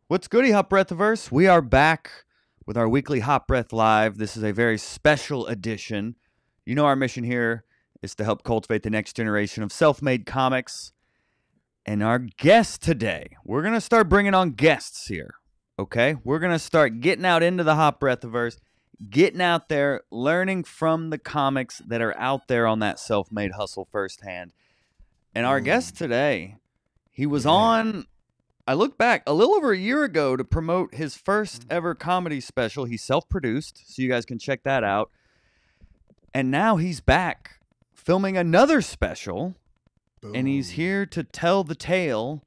What's goody, Hot Breathiverse? We are back with our weekly Hot Breath Live. This is a very special edition. You know, our mission here is to help cultivate the next generation of self-made comics. And our guest today, we're going to start bringing on guests here, okay? We're going to start getting out into the Hot Breathiverse, getting out there, learning from the comics that are out there on that self-made hustle firsthand. And our guest today, he was on... I look back a little over a year ago to promote his first ever comedy special. He self-produced, so you guys can check that out. And now he's back filming another special, and he's here to tell the tale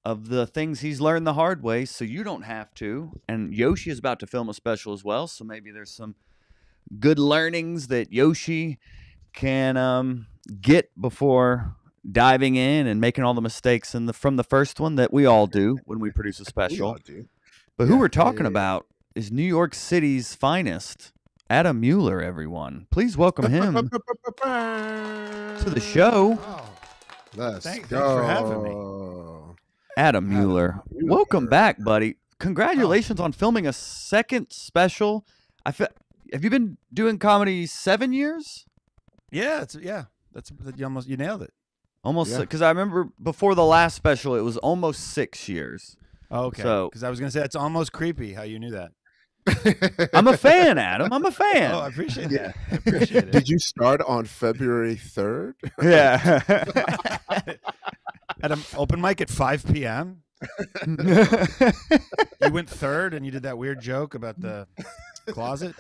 of the things he's learned the hard way so you don't have to. And Yoshi is about to film a special as well, so maybe there's some good learnings that Yoshi can get before diving in and making all the mistakes from the first one that we all do when we produce a special. But who we're talking about is New York City's finest, Adam Muller, everyone. Please welcome him to the show. Thanks for having me. Adam Muller. Welcome back, buddy. Congratulations on filming a second special. Have you been doing comedy 7 years? Yeah, you nailed it. Almost, because I remember before the last special, it was almost 6 years. Okay, because I was going to say, it's almost creepy how you knew that. I'm a fan, Adam. I'm a fan. Oh, I appreciate that. I appreciate it. Did you start on February 3rd? Yeah. At an open mic at 5 p.m.? You went third and you did that weird joke about the closet?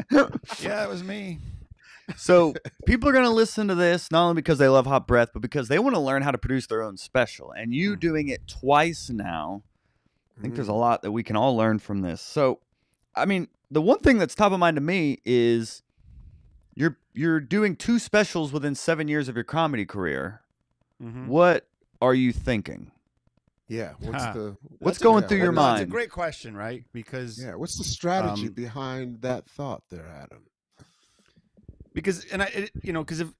Yeah, it was me. So people are going to listen to this not only because they love Hot Breath, but because they want to learn how to produce their own special. And you doing it twice now, I think there's a lot that we can all learn from this. So, I mean, the one thing that's top of mind to me is you're doing 2 specials within 7 years of your comedy career. What are you thinking? Yeah. What's going through your mind? That's a great question, right? Because what's the strategy behind that thought there, Adam? Because if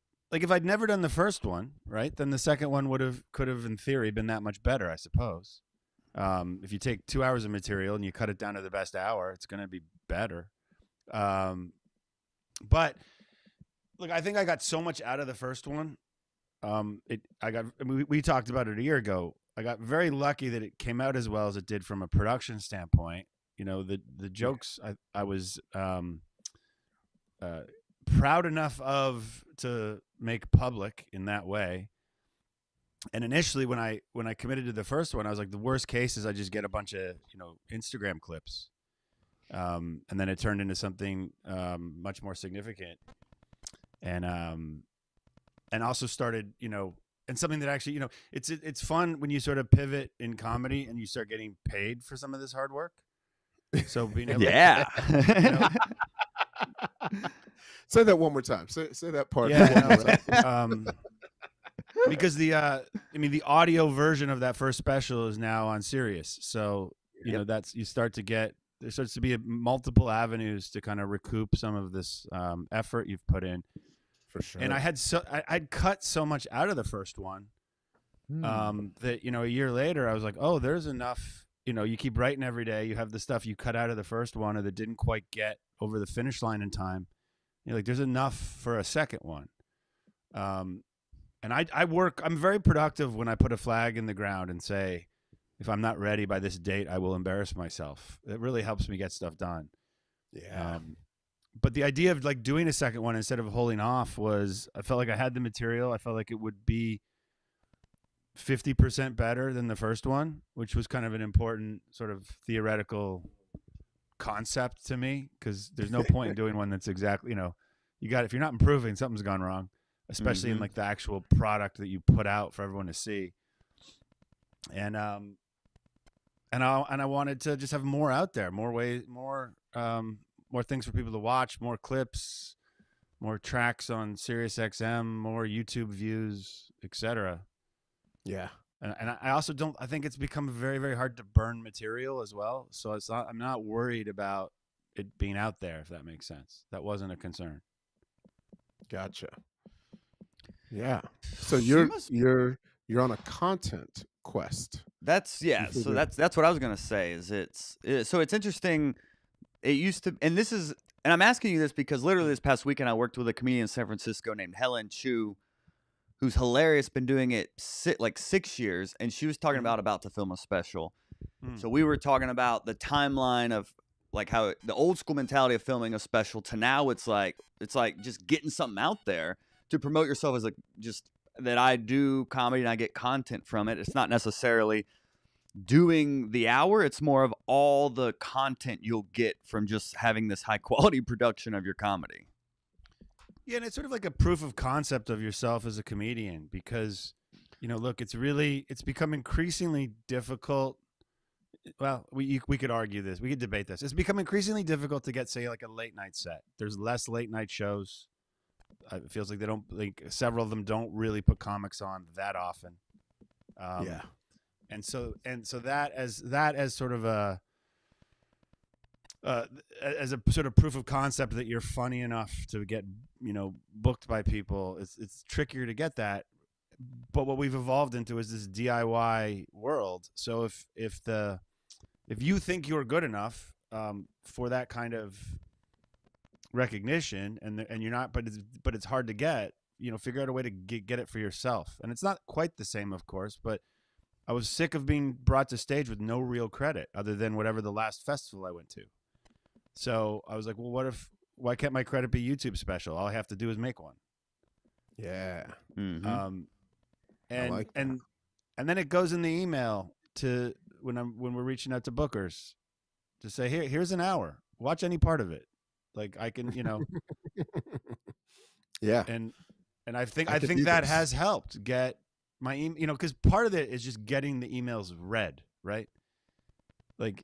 I'd never done the first one, right, then the second one could have in theory been that much better, I suppose. If you take 2 hours of material and you cut it down to the best hour, it's going to be better. But look, I think I got so much out of the first one. We talked about it a year ago. I got very lucky that it came out as well as it did from a production standpoint. You know, the jokes I was proud enough to make public in that way. And initially when I committed to the first one, I was like, the worst case is I just get a bunch of, Instagram clips. And then it turned into something much more significant. And also started, and something that actually, it's fun when you sort of pivot in comedy and you start getting paid for some of this hard work. So being able to, say that one more time. Say that part. Because the audio version of that first special is now on Sirius. So, there starts to be multiple avenues to kind of recoup some of this effort you've put in. For sure. And I'd cut so much out of the first one that, a year later I was like, oh, there's enough. You keep writing every day. You have the stuff you cut out of the first one or that didn't quite get over the finish line in time. You're like, there's enough for a second one. And I'm very productive when I put a flag in the ground and say, if I'm not ready by this date, I will embarrass myself. It really helps me get stuff done. Yeah. But the idea of like doing a second one instead of holding off was, I felt like I had the material. I felt like it would be 50% better than the first one, which was kind of an important sort of theoretical concept to me, because there's no point in doing one that's exactly, if you're not improving, something's gone wrong, especially in like the actual product that you put out for everyone to see. And I wanted to just have more out there, more ways, more things for people to watch, more clips, more tracks on Sirius XM, more YouTube views, etc. Yeah. And I also I think it's become very, very hard to burn material as well. So I'm not worried about it being out there, if that makes sense. That wasn't a concern. Gotcha. Yeah. So you're on a content quest. That's You So figure, that's what I was gonna say. So it's interesting. It used to, and this is, and I'm asking you this because literally this past weekend I worked with a comedian in San Francisco named Helen Chu, who's hilarious. Been doing it like 6 years, and she was talking about to film a special. So we were talking about the timeline of like how the old school mentality of filming a special to now it's like just getting something out there to promote yourself as like just that I do comedy and I get content from it. It's not necessarily doing the hour, it's more of all the content you'll get from just having this high quality production of your comedy. Yeah, and it's sort of like a proof of concept of yourself as a comedian because, look, it's become increasingly difficult. Well, we could argue this. We could debate this. It's become increasingly difficult to get, say, like a late night set. There's less late night shows. It feels like several of them don't really put comics on that often. yeah. And so that as sort of as a sort of proof of concept that you're funny enough to get booked by people, it's trickier to get that. But what we've evolved into is this DIY world. So if you think you're good enough for that kind of recognition, and you're not, but it's hard to get, figure out a way to get it for yourself. And it's not quite the same, of course, but I was sick of being brought to stage with no real credit other than whatever the last festival I went to. So I was like, well, why can't my credit be YouTube special? All I have to do is make one. Yeah. And like that. and then it goes in the email to when we're reaching out to bookers to say, here's an hour, watch any part of it. Like I can, Yeah. And I think that has helped get my email, because part of it is just getting the emails read, right? Like,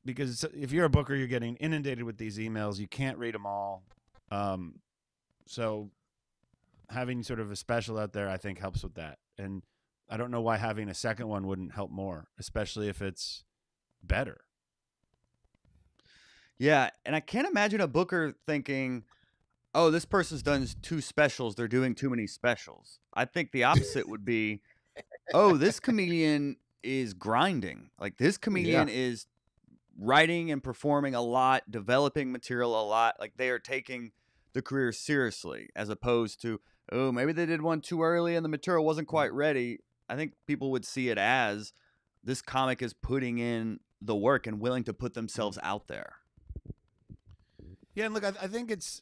because if you're a booker, you're getting inundated with these emails. You can't read them all. So having sort of a special out there, I think, helps with that. And I don't know why having a second one wouldn't help more, especially if it's better. Yeah, and I can't imagine a booker thinking, oh, this person's done 2 specials, they're doing too many specials. I think the opposite would be, oh, this comedian is grinding. Like this comedian is writing and performing a lot, developing material a lot. Like they are taking the career seriously, as opposed to, oh, maybe they did one too early and the material wasn't quite ready. I think people would see it as this comic is putting in the work and willing to put themselves out there. Yeah, and look, I think it's,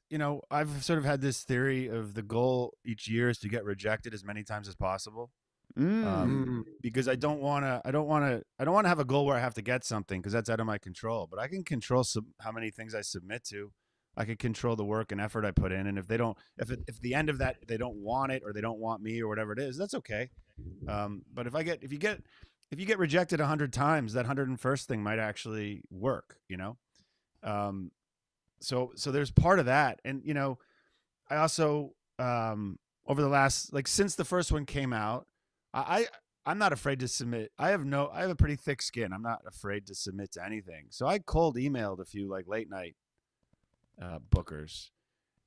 I've sort of had this theory of the goal each year is to get rejected as many times as possible. Because I don't want to have a goal where I have to get something, because that's out of my control. But I can control how many things I submit to. I can control the work and effort I put in. And if if the end of that they don't want it or they don't want me or whatever it is, that's okay. But if you get rejected 100 times, that 101st thing might actually work. So there's part of that, and I also over the last, like, since the first one came out, I'm not afraid to submit. I have a pretty thick skin. I'm not afraid to submit to anything. So I cold emailed a few like late night bookers,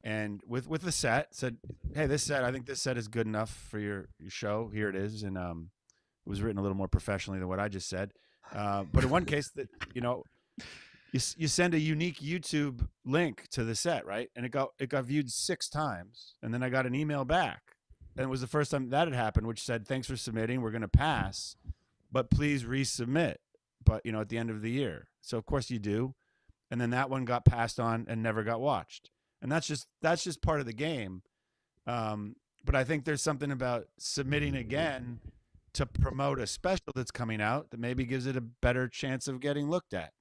and with the set said, hey, I think this set is good enough for your show. Here it is, and it was written a little more professionally than what I just said. But in one case, that you send a unique YouTube link to the set, right? And it got viewed 6 times, and then I got an email back, and it was the first time that had happened, which said, "Thanks for submitting. We're going to pass, but please resubmit." But at the end of the year, so of course you do, and then that one got passed on and never got watched, and that's just part of the game. But I think there's something about submitting again to promote a special that's coming out that maybe gives it a better chance of getting looked at.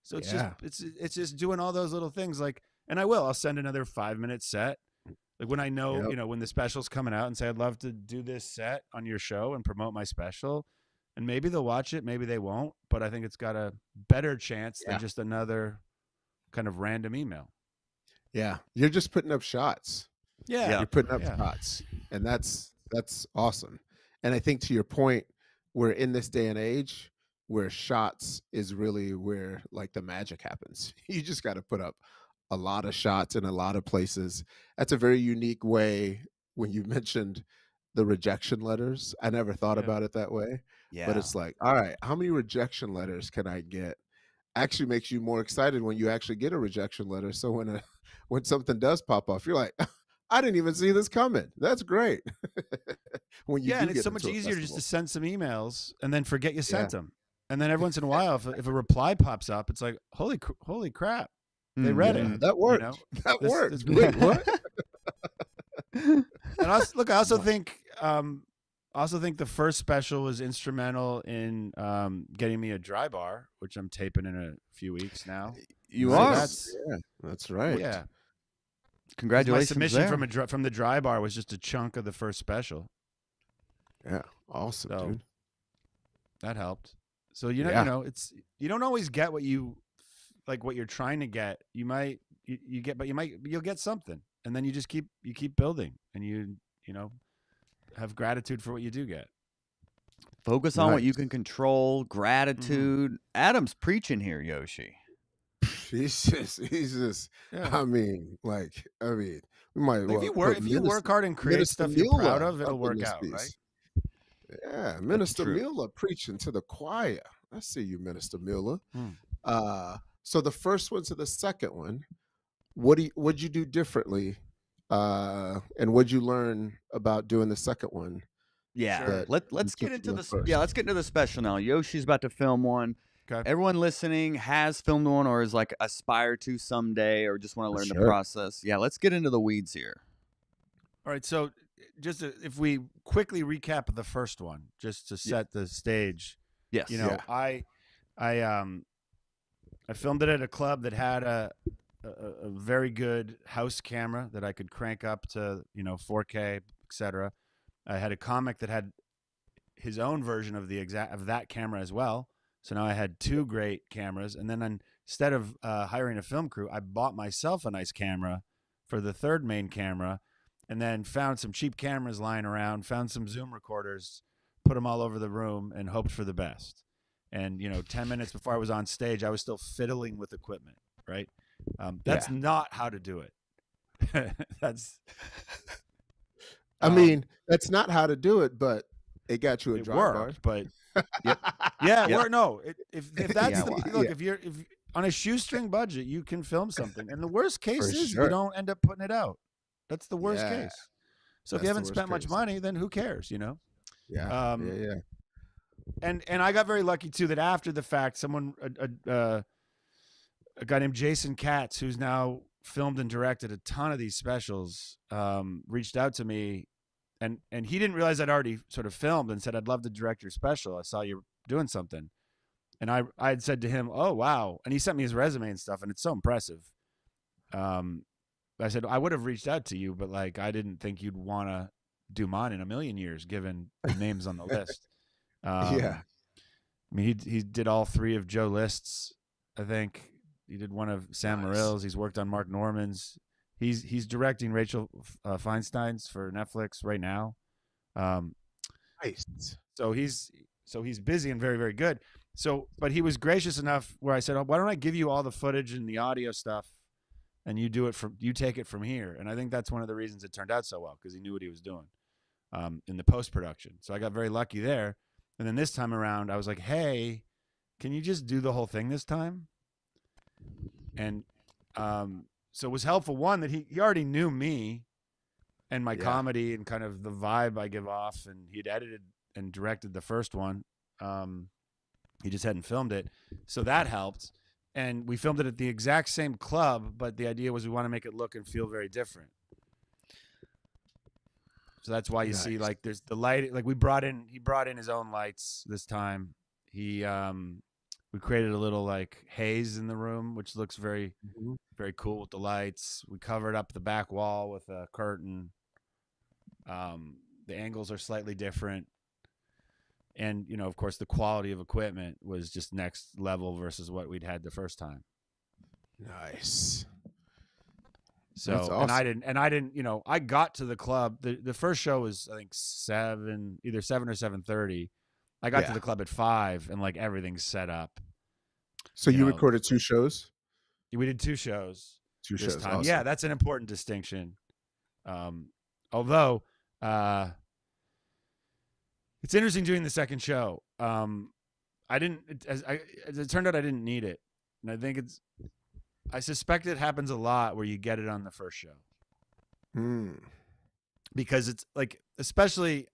So it's just doing all those little things, like, and I'll send another 5-minute set, like when I know, when the special's coming out, and say, I'd love to do this set on your show and promote my special, and maybe they'll watch it, maybe they won't, but I think it's got a better chance than just another kind of random email. Yeah. You're just putting up shots. Yeah. You're putting up shots, and that's awesome. And I think, to your point, we're in this day and age where shots is really where, like, the magic happens. You just got to put up a lot of shots in a lot of places. That's a very unique way, when you mentioned the rejection letters. I never thought Yeah. about it that way, Yeah. but it's like, all right, how many rejection letters can I get? Actually makes you more excited when you actually get a rejection letter. So when something does pop off, you're like, I didn't even see this coming. That's great. When you Yeah, do and it's get so much into a easier just to festival. send some emails and then forget you sent Yeah. them. And then every once in a while, if a reply pops up, it's like, holy crap, they read it. Yeah, Mhm. that You know, worked. That this worked. great. Wait, what? And I also think, the first special was instrumental in getting me a dry bar, which I'm taping in a few weeks now. You So are. that's Yeah, that's right. yeah. 'Cause Congratulations my submission there. from the dry bar was just a chunk of the first special, Yeah, awesome, so dude. that helped. So Yeah. it's you don't always get what you like what you're trying to get. You might you get, but you'll get something, and then you just keep building, and you know have gratitude for what you do get. Focus on what you Nice. can control. Gratitude. Adam's preaching here, Yoshi. He's just. Yeah. I mean, we might Like put if you Minister, work hard and create Minister stuff you're proud Mueller of, up it'll in work this out, right? piece. Yeah, That's Minister true. Mueller preaching to the choir. I see you, Minister Mueller. Hmm. So the first one to the second one, what'd you do differently? And what'd you learn about doing the second one Yeah. Sure. that you Let's get took into from the this. first? Yeah, let's get into the special now. Yoshi's about to film one. Okay. Everyone listening has filmed one or is like aspire to someday or just want to For learn the sure. process. Yeah, let's get into the weeds here. All right. So if we quickly recap the first one, just to set the stage. Yes. Yeah. I filmed it at a club that had a very good house camera that I could crank up to 4K, etc. I had a comic that had his own version of that camera as well. So now I had two great cameras, and then instead of hiring a film crew, I bought myself a nice camera for the third main camera, and then found some cheap cameras lying around, found some Zoom recorders, put them all over the room, and hoped for the best. And 10 minutes before I was on stage, I was still fiddling with equipment. Right? That's not how to do it. That's. I mean, that's not how to do it, but it got you a It dry worked, bar. but Yep. yeah, it Yep. worked. No, if that's Yeah, the well, look, yeah. if on a shoestring budget, you can film something, and the worst case For is sure. you don't end up putting it out. That's the worst Yeah, case. So if that's you the haven't worst spent much case. money, then who cares? Yeah. Um, Yeah. And I got very lucky too that after the fact, someone a guy named Jason Katz, who's now filmed and directed a ton of these specials, reached out to me, and he didn't realize I'd already sort of filmed, and said, "I'd love to direct your special. I saw you doing something." And I had said to him, "Oh wow!" And he sent me his resume and stuff, and it's so impressive. I said I would have reached out to you, but like I didn't think you'd want to do mine in a million years, given the names on the list. Yeah. I mean, he did all three of Joe List's. I think he did one of Sam Nice. Morrill's. He's worked on Mark Norman's. He's directing Rachel Feinstein's for Netflix right now. Nice. So he's busy and very, very good. So, but he was gracious enough where I said, "Oh, why don't I give you all the footage and the audio stuff, and you take it from here." And I think that's one of the reasons it turned out so well, because he knew what he was doing in the post production. So I got very lucky there. And then this time around, I was like, "Hey, can you just do the whole thing this time?" And so it was helpful, one, that he already knew me and my comedy and kind of the vibe I give off, and he'd edited and directed the first one. He just hadn't filmed it, so that helped. And we filmed it at the exact same club, but the idea was we want to make it look and feel very different. So that's why you see, like, there's the light. Like he brought in his own lights this time. We created a little like haze in the room, which looks very, very cool with the lights. We covered up the back wall with a curtain. The angles are slightly different. And, of course, the quality of equipment was just next level versus what we'd had the first time. Nice. So, That's awesome. and I didn't, I got to the club. The first show was, I think, either 7 or 7:30. I got to the club at 5, and like everything's set up. So you recorded 2 shows? We did 2 shows. 2 this shows. time. Awesome. Yeah, that's an important distinction. Although It's interesting doing the second show. I didn't. As it turned out, I didn't need it, and I think it's. I suspect it happens a lot where you get it on the first show because it's like, especially,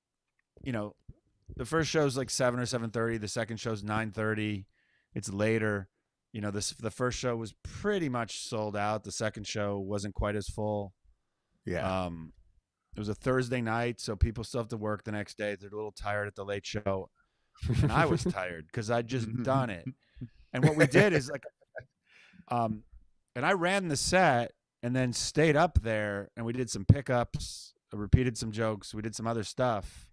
the first show's like 7 or 7:30. The second show's 9:30. It's later. The first show was pretty much sold out. The second show wasn't quite as full. Yeah. It was a Thursday night, so people still have to work the next day. They're a little tired at the late show. And I was tired because I'd just done it. And what we did is like, and I ran the set and then stayed up there and we did some pickups, repeated some jokes. We did some other stuff.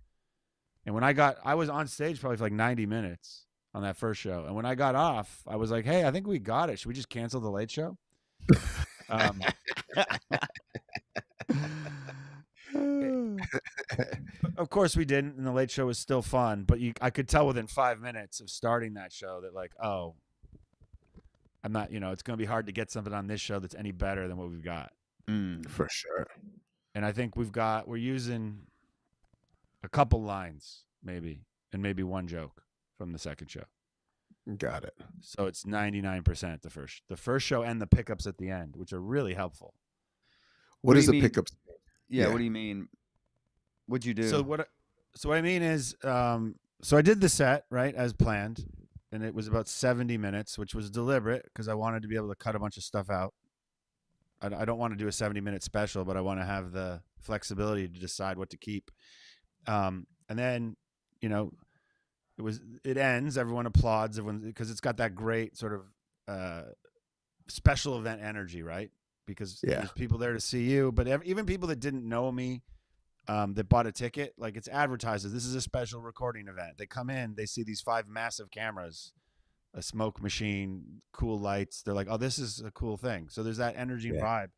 And when I was on stage probably for like 90 minutes on that first show. And when I got off, I was like, hey, I think we got it. Should we just cancel the late show? Of course we didn't, and the late show was still fun, but I could tell within 5 minutes of starting that show that like, oh, I'm not, it's going to be hard to get something on this show that's any better than what we've got. For sure. And I think we're using a couple lines maybe, and maybe one joke from the second show. Got it. So it's 99% the first show and the pickups at the end, which are really helpful. What is the pickups? Yeah, what do you mean? What'd you do? So what I mean is, so I did the set, right, as planned, and it was about 70 minutes, which was deliberate because I wanted to be able to cut a bunch of stuff out. I don't want to do a 70-minute special, but I want to have the flexibility to decide what to keep. And then, it ends, everyone applauds, because it's got that great sort of special event energy, right? Because there's people there to see you, but even people that didn't know me, that bought a ticket, like it's advertised as this is a special recording event. They come in, they see these 5 massive cameras, a smoke machine, cool lights. They're like, oh, this is a cool thing. So there's that energy and vibe.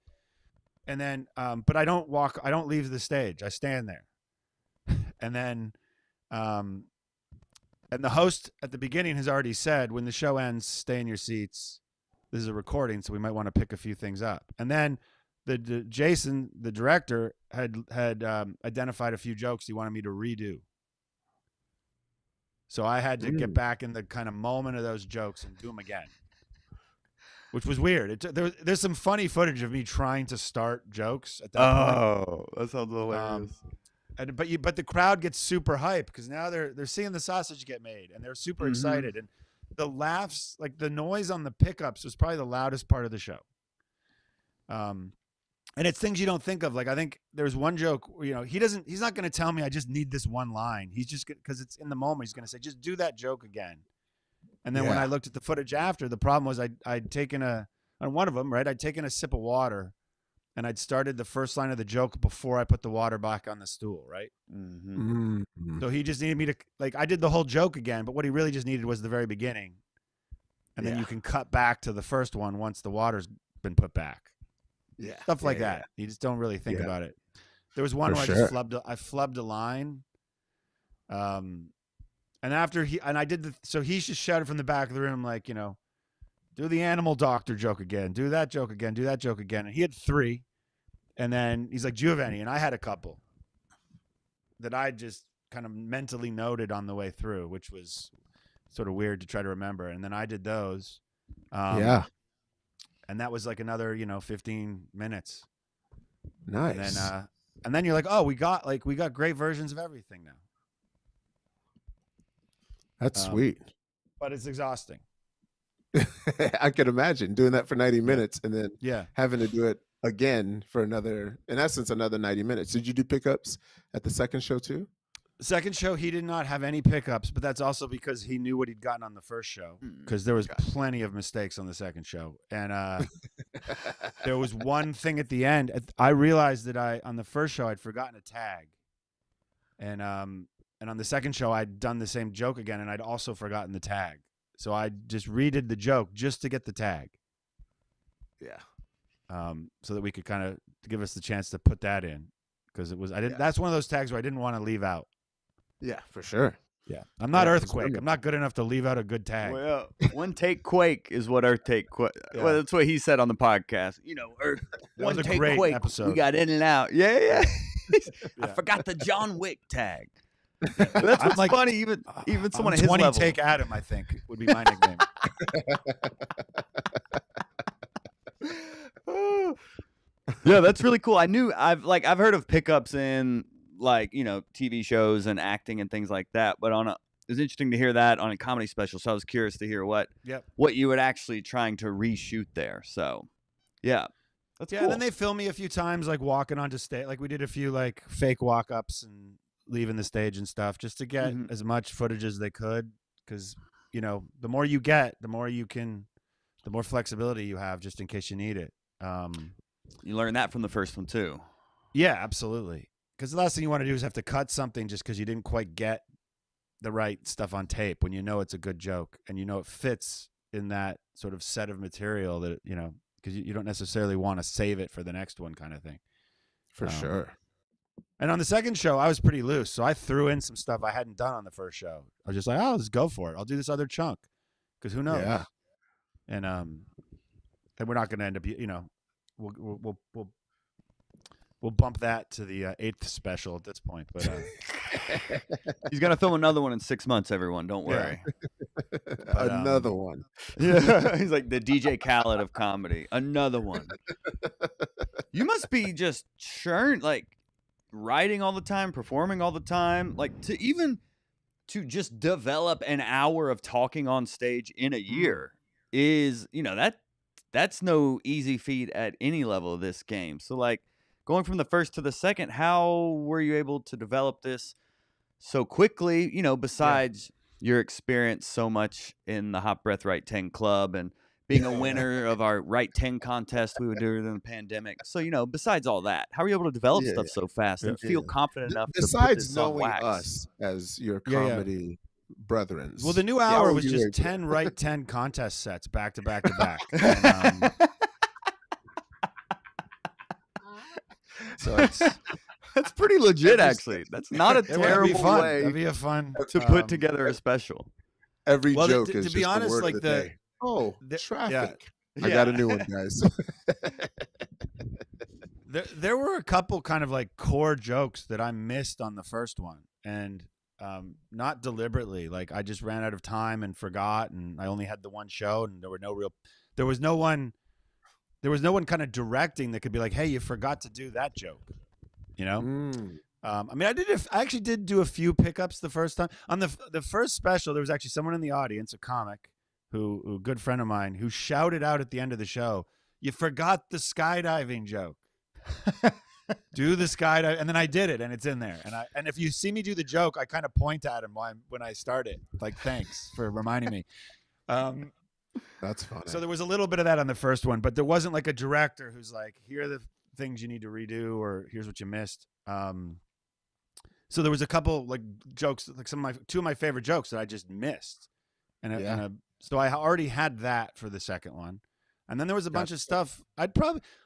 And then, but I don't leave the stage. I stand there. And then, and the host at the beginning has already said, when the show ends, stay in your seats. This is a recording, so we might want to pick a few things up. And then Jason, the director, had identified a few jokes he wanted me to redo. So I had to get back in the kind of moment of those jokes and do them again, which was weird. There's some funny footage of me trying to start jokes at that point. Oh, that sounds hilarious. But the crowd gets super hyped because now they're seeing the sausage get made and they're super excited, and the laughs, like the noise on the pickups, was probably the loudest part of the show. And it's things you don't think of. Like, I think there's one joke, he's not going to tell me I just need this one line. He's just, because it's in the moment, he's going to say, just do that joke again. And then when I looked at the footage after, the problem was I'd taken on one of them, right? I'd taken a sip of water and I'd started the first line of the joke before I put the water back on the stool, right? So he just needed me to, like, I did the whole joke again, but what he really just needed was the very beginning. And then you can cut back to the first one once the water's been put back. Yeah. Stuff like that. You just don't really think about it. There was one where I just flubbed a line. And after I did so he just shouted from the back of the room, like, do the animal doctor joke again, do that joke again, do that joke again. And he had 3. And then he's like, do you have any? And I had a couple that I just kind of mentally noted on the way through, which was sort of weird to try to remember. And then I did those. And that was like another, 15 minutes. Nice. And then you're like, oh, we got great versions of everything now. That's sweet. But it's exhausting. I could imagine doing that for 90 minutes and then having to do it again for in essence, another 90 minutes. Did you do pickups at the second show too? Second show, he did not have any pickups, but that's also because he knew what he'd gotten on the first show, because there was plenty of mistakes on the second show. And there was one thing at the end. I realized that on the first show, I'd forgotten a tag. And on the second show, I'd done the same joke again, and I'd also forgotten the tag. So I just redid the joke just to get the tag. Yeah. So that we could kind of give us the chance to put that in, because that's one of those tags where I didn't want to leave out. Yeah, for sure. Yeah. I'm not Earthquake. I'm not good enough to leave out a good tag. Well, one take Quake is what Earth take Quake. Yeah. Well, that's what he said on the podcast. Earth, one take great Quake episode. We got in and out. Yeah. I forgot the John Wick tag. That's I'm what's like- funny. Even someone I'm at his 20 level. take Adam, I think, would be my nickname. Yeah, that's really cool. I've heard of pickups in like, TV shows and acting and things like that, but it was interesting to hear that on a comedy special. So I was curious to hear what Yep. you would actually trying to reshoot there. So yeah, that's Yeah, cool. and then they film me a few times, like walking onto stage. Like we did a few like fake walk-ups and leaving the stage and stuff, just to get Mhm. as much footage as they could. Because the more you get, the more flexibility you have, just in case you need it. You learned that from the first one too. Yeah, absolutely. Because the last thing you want to do is have to cut something just because you didn't quite get the right stuff on tape when you know it's a good joke and it fits in that sort of set of material that because you don't necessarily want to save it for the next one, kind of thing. For sure. And on the second show, I was pretty loose, so I threw in some stuff I hadn't done on the first show. I was just like, "Oh, let's go for it. I'll do this other chunk," because who knows? Yeah. And we're not going to end up, we'll bump that to the 8th special at this point. But He's gonna film another one in 6 months. Everyone, don't worry. Another one. Yeah, he's like the DJ Khaled of comedy. Another one. You must be just like writing all the time, performing all the time, like to just develop an hour of talking on stage in a year is, that's no easy feat at any level of this game. So like going from the first to the second, how were you able to develop this so quickly, besides your experience so much in the Hot Breath Right 10 Club and being a winner of our Right 10 contest we would do during the pandemic. So, besides all that, how are you able to develop stuff so fast and feel confident enough to put besides this on knowing wax? us as your comedy brethren? Well, the new hour was just 10 Right 10 contest sets back to back to back. And, so that's pretty legit, actually. That's not a terrible way That'd be a fun to put together a special. Every joke to is be just honest, the word like of the day. Oh, traffic. Yeah. I got a new one, guys. There were a couple kind of like core jokes that I missed on the first one, and not deliberately. Like I just ran out of time and forgot, and I only had the one show, and there was no one kind of directing that could be like, "Hey, you forgot to do that joke," I mean, I actually did do a few pickups the first time on the first special. There was actually someone in the audience, a comic, who a good friend of mine, who shouted out at the end of the show, "You forgot the skydiving joke." Do the skydive, and then I did it, and it's in there. And if you see me do the joke, I kind of point at him when I start it, like, "Thanks for reminding me." That's funny. So there was a little bit of that on the first one, but there wasn't like a director who's like, "Here are the things you need to redo," or "Here's what you missed." So there was a couple like jokes, like two of my favorite jokes that I just missed, so I already had that for the second one, and then there was a bunch of stuff.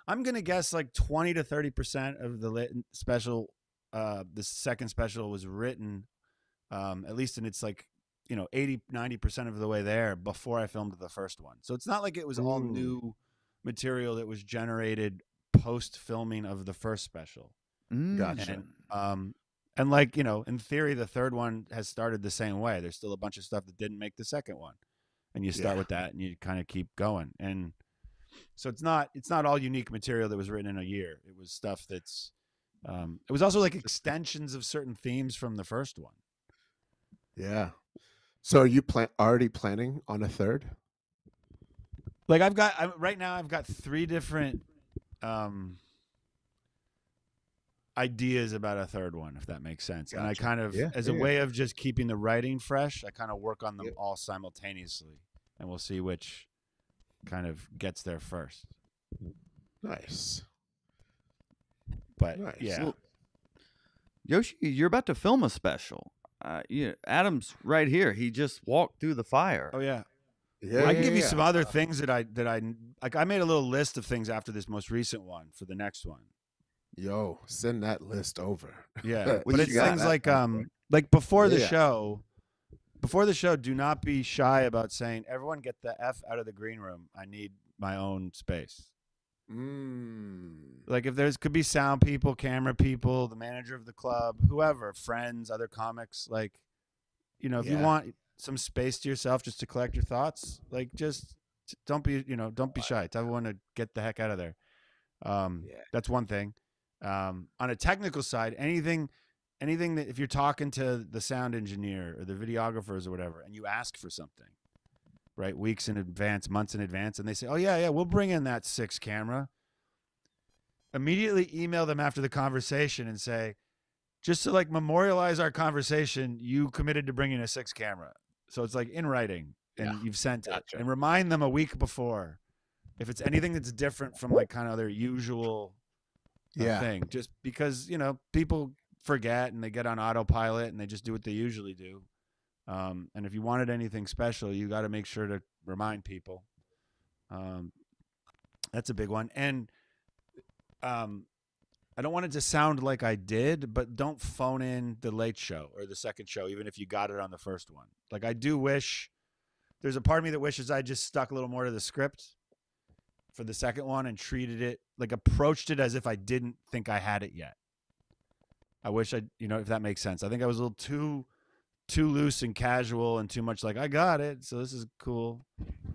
I'm gonna guess like 20 to 30% of the special, the second special was written, at least in its like 80-90% of the way there before I filmed the first one. So it's not like it was all new material that was generated post filming of the first special. Gotcha. And like, in theory, the third one has started the same way. There's still a bunch of stuff that didn't make the second one, and you start with that and you kind of keep going. And so it's not all unique material that was written in a year. It was stuff that's it was also like extensions of certain themes from the first one. Yeah. So are you already planning on a third? Like right now I've got 3 different ideas about a third one, if that makes sense. Gotcha. And I kind of, as a way of just keeping the writing fresh, I kind of work on them all simultaneously, and we'll see which kind of gets there first. Nice. But Well, Yoshi, you're about to film a special. Adam's right here. He just walked through the fire. Oh yeah. I can give you some other things that I like. I made a little list of things after this most recent one for the next one. Yo, send that list over. Yeah, but it's things like before the show. Before the show, do not be shy about saying, "Everyone get the F out of the green room. I need my own space." Like if there's could be sound people, camera people, the manager of the club, whoever, friends, other comics, like, you know, if you want some space to yourself just to collect your thoughts, like just don't be, don't be shy. Tell everyone to get the heck out of there. That's one thing. On a technical side, anything that if you're talking to the sound engineer or the videographers or whatever, and you ask for something, right, weeks in advance, months in advance, and they say, "Oh yeah, we'll bring in that 6 camera." Immediately email them after the conversation and say, just to like memorialize our conversation, you committed to bringing a 6 camera. So it's like in writing and you've sent it, and remind them a week before if it's anything that's different from like kind of their usual thing, just because, people forget and they get on autopilot and they just do what they usually do. And if you wanted anything special, you got to make sure to remind people. That's a big one. And I don't want it to sound like I did, but don't phone in the late show or the second show, even if you got it on the first one. Like, I do wish, there's a part of me that wishes I just stuck a little more to the script for the second one and treated it, like approached it as if I didn't think I had it yet. I wish if that makes sense. I think I was a little too loose and casual and too much like, I got it, so this is cool.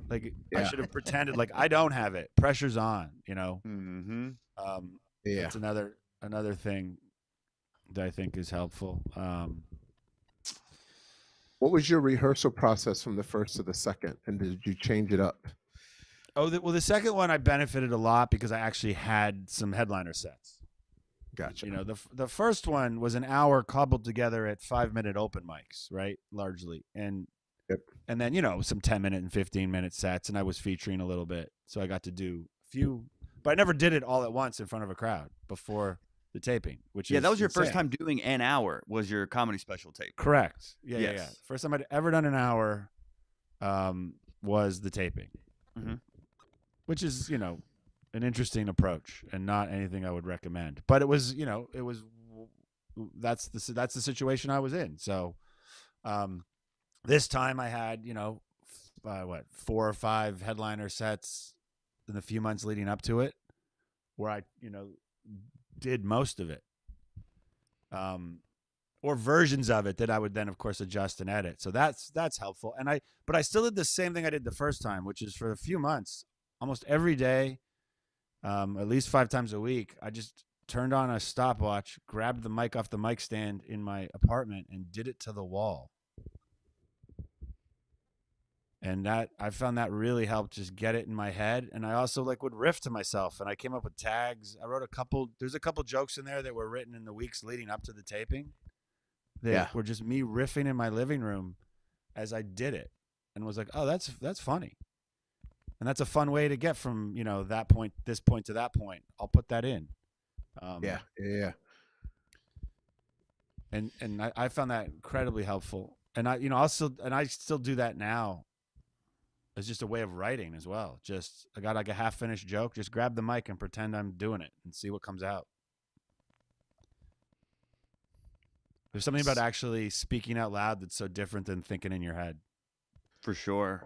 Like, I should have pretended like I don't have it. Pressure's on, Mm-hmm. It's another thing that I think is helpful. What was your rehearsal process from the first to the second, and did you change it up? The second one I benefited a lot because I actually had some headliner sets. Gotcha. The first one was an hour cobbled together at 5-minute open mics, right? Largely. And then, some 10-minute and 15-minute sets, and I was featuring a little bit. So I got to do a few, but I never did it all at once in front of a crowd before the taping, which is that was your insane. first time doing an hour, was your comedy special tape. Correct. Yeah. First time I'd ever done an hour was the taping. Mm-hmm. Which is, an interesting approach and not anything I would recommend. But it was, that's the situation I was in. So this time I had, 4 or 5 headliner sets in the few months leading up to it, where I, did most of it. Or versions of it that I would then, of course, adjust and edit. So that's helpful. But I still did the same thing I did the first time, which is for a few months, almost every day, at least 5 times a week, I just turned on a stopwatch, grabbed the mic off the mic stand in my apartment, and did it to the wall. And I found that really helped just get it in my head. And I also would riff to myself, and I came up with tags. I wrote there's a couple jokes in there that were written in the weeks leading up to the taping that were just me riffing in my living room as I did it, and was like, oh, that's funny. And that's a fun way to get from, this point to that point. I'll put that in. Yeah. And I found that incredibly helpful. And I still do that now. It's just a way of writing as well. Just, I got like a half finished joke, just grab the mic and pretend I'm doing it and see what comes out. There's something about actually speaking out loud that's so different than thinking in your head. For sure.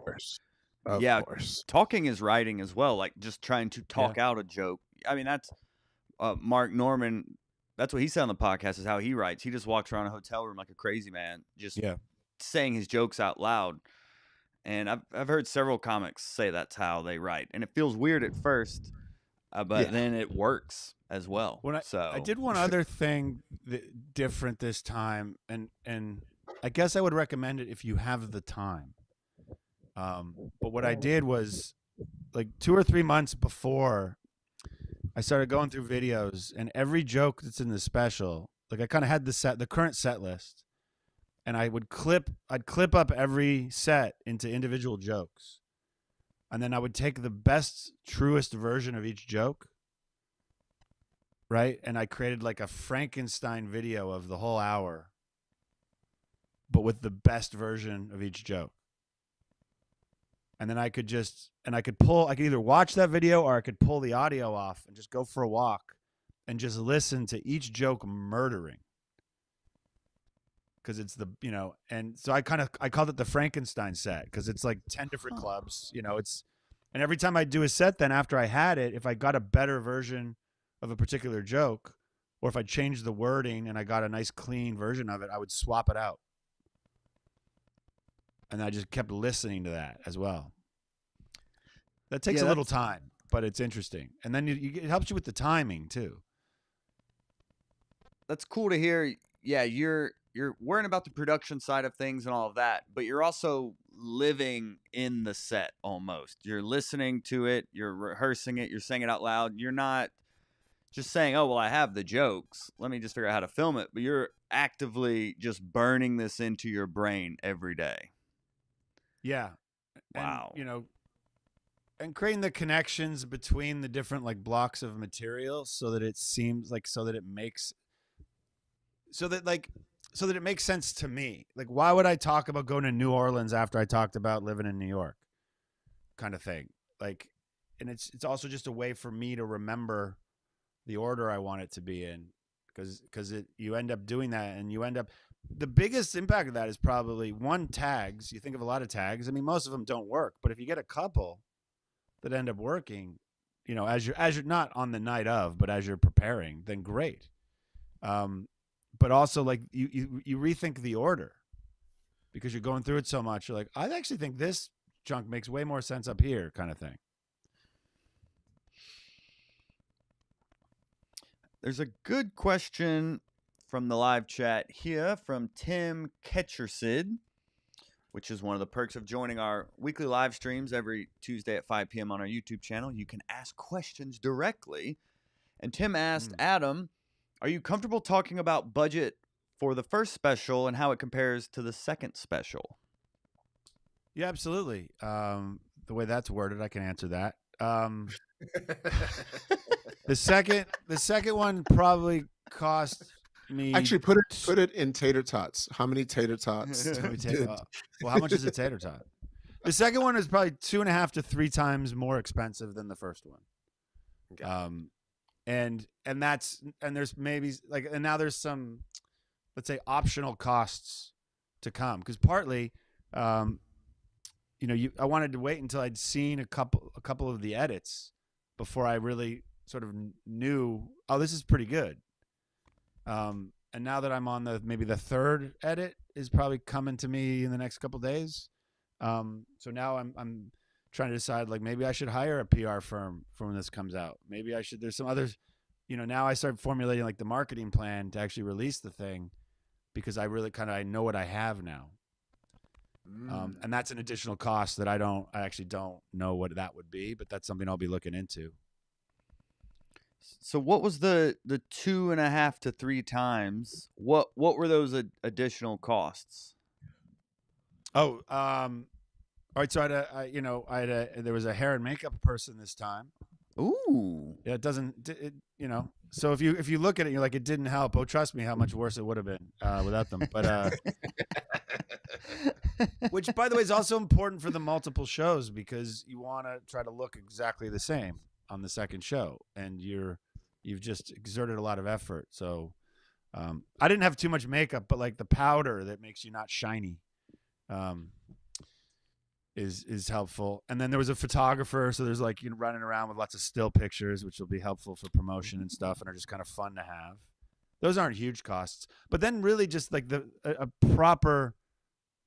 Of course. Talking is writing as well. Like just trying to talk out a joke. I mean, that's Mark Norman. That's what he said on the podcast, is how he writes. He just walks around a hotel room like a crazy man, just saying his jokes out loud. And I've heard several comics say that's how they write, and it feels weird at first, but then it works as well. I did one other thing different this time, and I guess I would recommend it if you have the time. But what I did was, like 2 or 3 months before, I started going through videos, and every joke that's in the special, like I kind of had the current set list, and I'd clip up every set into individual jokes, and then I would take the best, truest version of each joke, right? And I created like a Frankenstein video of the whole hour, but with the best version of each joke. And then I could either watch that video or I could pull the audio off and just go for a walk and just listen to each joke murdering. Because it's and so I called it the Frankenstein set, because it's like 10 different clubs, And every time I do a set, then after I had it, if I got a better version of a particular joke, or if I changed the wording and I got a nice clean version of it, I would swap it out. And I just kept listening to that as well. That takes a little time, but it's interesting. And then it helps you with the timing too. That's cool to hear. Yeah, you're worrying about the production side of things and all of that, but you're also living in the set almost. You're listening to it, you're rehearsing it, you're saying it out loud. You're not just saying, "Oh, well, I have the jokes. Let me just figure out how to film it." But you're actively just burning this into your brain every day. Yeah. Wow. And, and creating the connections between the different like blocks of material so that it seems like so that it makes sense to me. Like, why would I talk about going to New Orleans after I talked about living in New York, kind of thing? Like, and it's also just a way for me to remember the order I want it to be in, because you end up doing that, and you end up. The biggest impact of that is probably tags. You think of a lot of tags. I mean, most of them don't work, but if you get a couple that end up working, as you're not on the night of, but as you're preparing, then great. But also, like, you rethink the order because you're going through it so much. You're like, I actually think this chunk makes way more sense up here, kind of thing. There's a good question from the live chat here from Tim Ketchersid, which is one of the perks of joining our weekly live streams every Tuesday at 5 p.m. on our YouTube channel. You can ask questions directly. And Tim asked, Adam, are you comfortable talking about budget for the first special and how it compares to the second special? Yeah, absolutely. The way that's worded, I can answer that. The second one probably cost me. Actually, put it in tater tots. How many tater tots? Well, how much is a tater tot? The second one is probably 2.5 to 3 times more expensive than the first one. Okay. And there's maybe like, and now there's some, let's say, optional costs to come, because partly, I wanted to wait until I'd seen a couple of the edits before I really sort of knew, oh, this is pretty good. And now that I'm on maybe the third edit is probably coming to me in the next couple days. So now I'm trying to decide, like, maybe I should hire a PR firm for when this comes out. Maybe I should. There's some others. Now I start formulating like the marketing plan to actually release the thing, because I really I know what I have now. And that's an additional cost that I actually don't know what that would be, but that's something I'll be looking into. So what was the 2.5 to 3 times? What were those additional costs? Oh, all right. So there was a hair and makeup person this time. Ooh. Yeah, it doesn't. So if you look at it, you're like, it didn't help. Oh, trust me, how much worse it would have been without them. But which, by the way, is also important for the multiple shows, because you want to try to look exactly the same on the second show, and you've just exerted a lot of effort. So I didn't have too much makeup, but like the powder that makes you not shiny is helpful. And then there was a photographer, so there's like running around with lots of still pictures, which will be helpful for promotion and stuff, and are just kind of fun to have. Those aren't huge costs, but then really just like a proper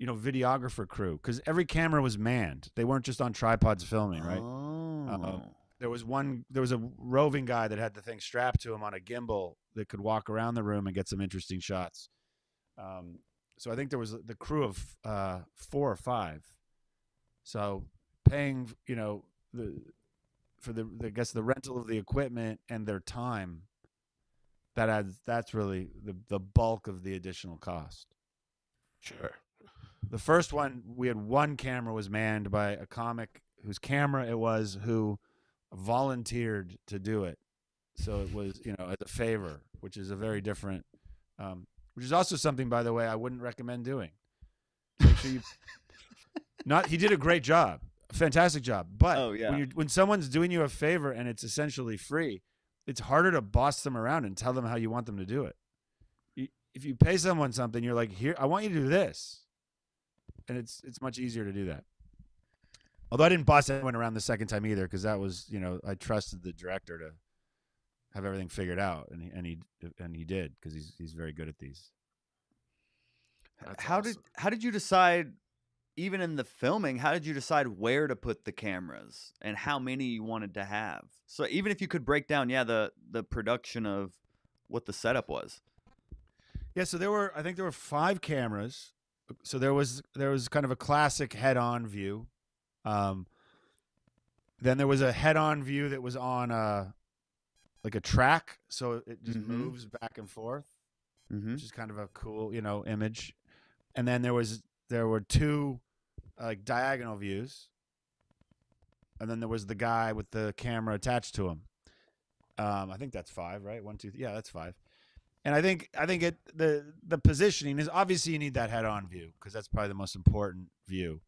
videographer crew, because every camera was manned. They weren't just on tripods filming, right? Oh. There was a roving guy that had the thing strapped to him on a gimbal that could walk around the room and get some interesting shots. So I think there was the crew of 4 or 5. So paying, for the rental of the equipment and their time, that's really the bulk of the additional cost. Sure. The first one, we had one camera was manned by a comic whose camera it was, who volunteered to do it. So it was, as a favor, which is a very different, which is also something, by the way, I wouldn't recommend doing. Make sure you he did a great job, a fantastic job. But when someone's doing you a favor and it's essentially free, it's harder to boss them around and tell them how you want them to do it. If you pay someone something, you're like, here, I want you to do this. And it's much easier to do that. Although I didn't boss anyone around the second time either, because that was, I trusted the director to have everything figured out, and he did, because he's very good at these. That's How awesome. did you decide, even in the filming, how did you decide where to put the cameras and how many you wanted to have? So even if you could break down, the production of what the setup was. Yeah, so I think there were 5 cameras. So there was kind of a classic head-on view. Then there was a head-on view that was on like a track, so it just moves back and forth, which is kind of a cool, image. And then there were 2 like diagonal views, and then there was the guy with the camera attached to him. I think that's 5, right? 1, 2, yeah, that's 5. And I think the positioning is, obviously you need that head-on view because that's probably the most important view.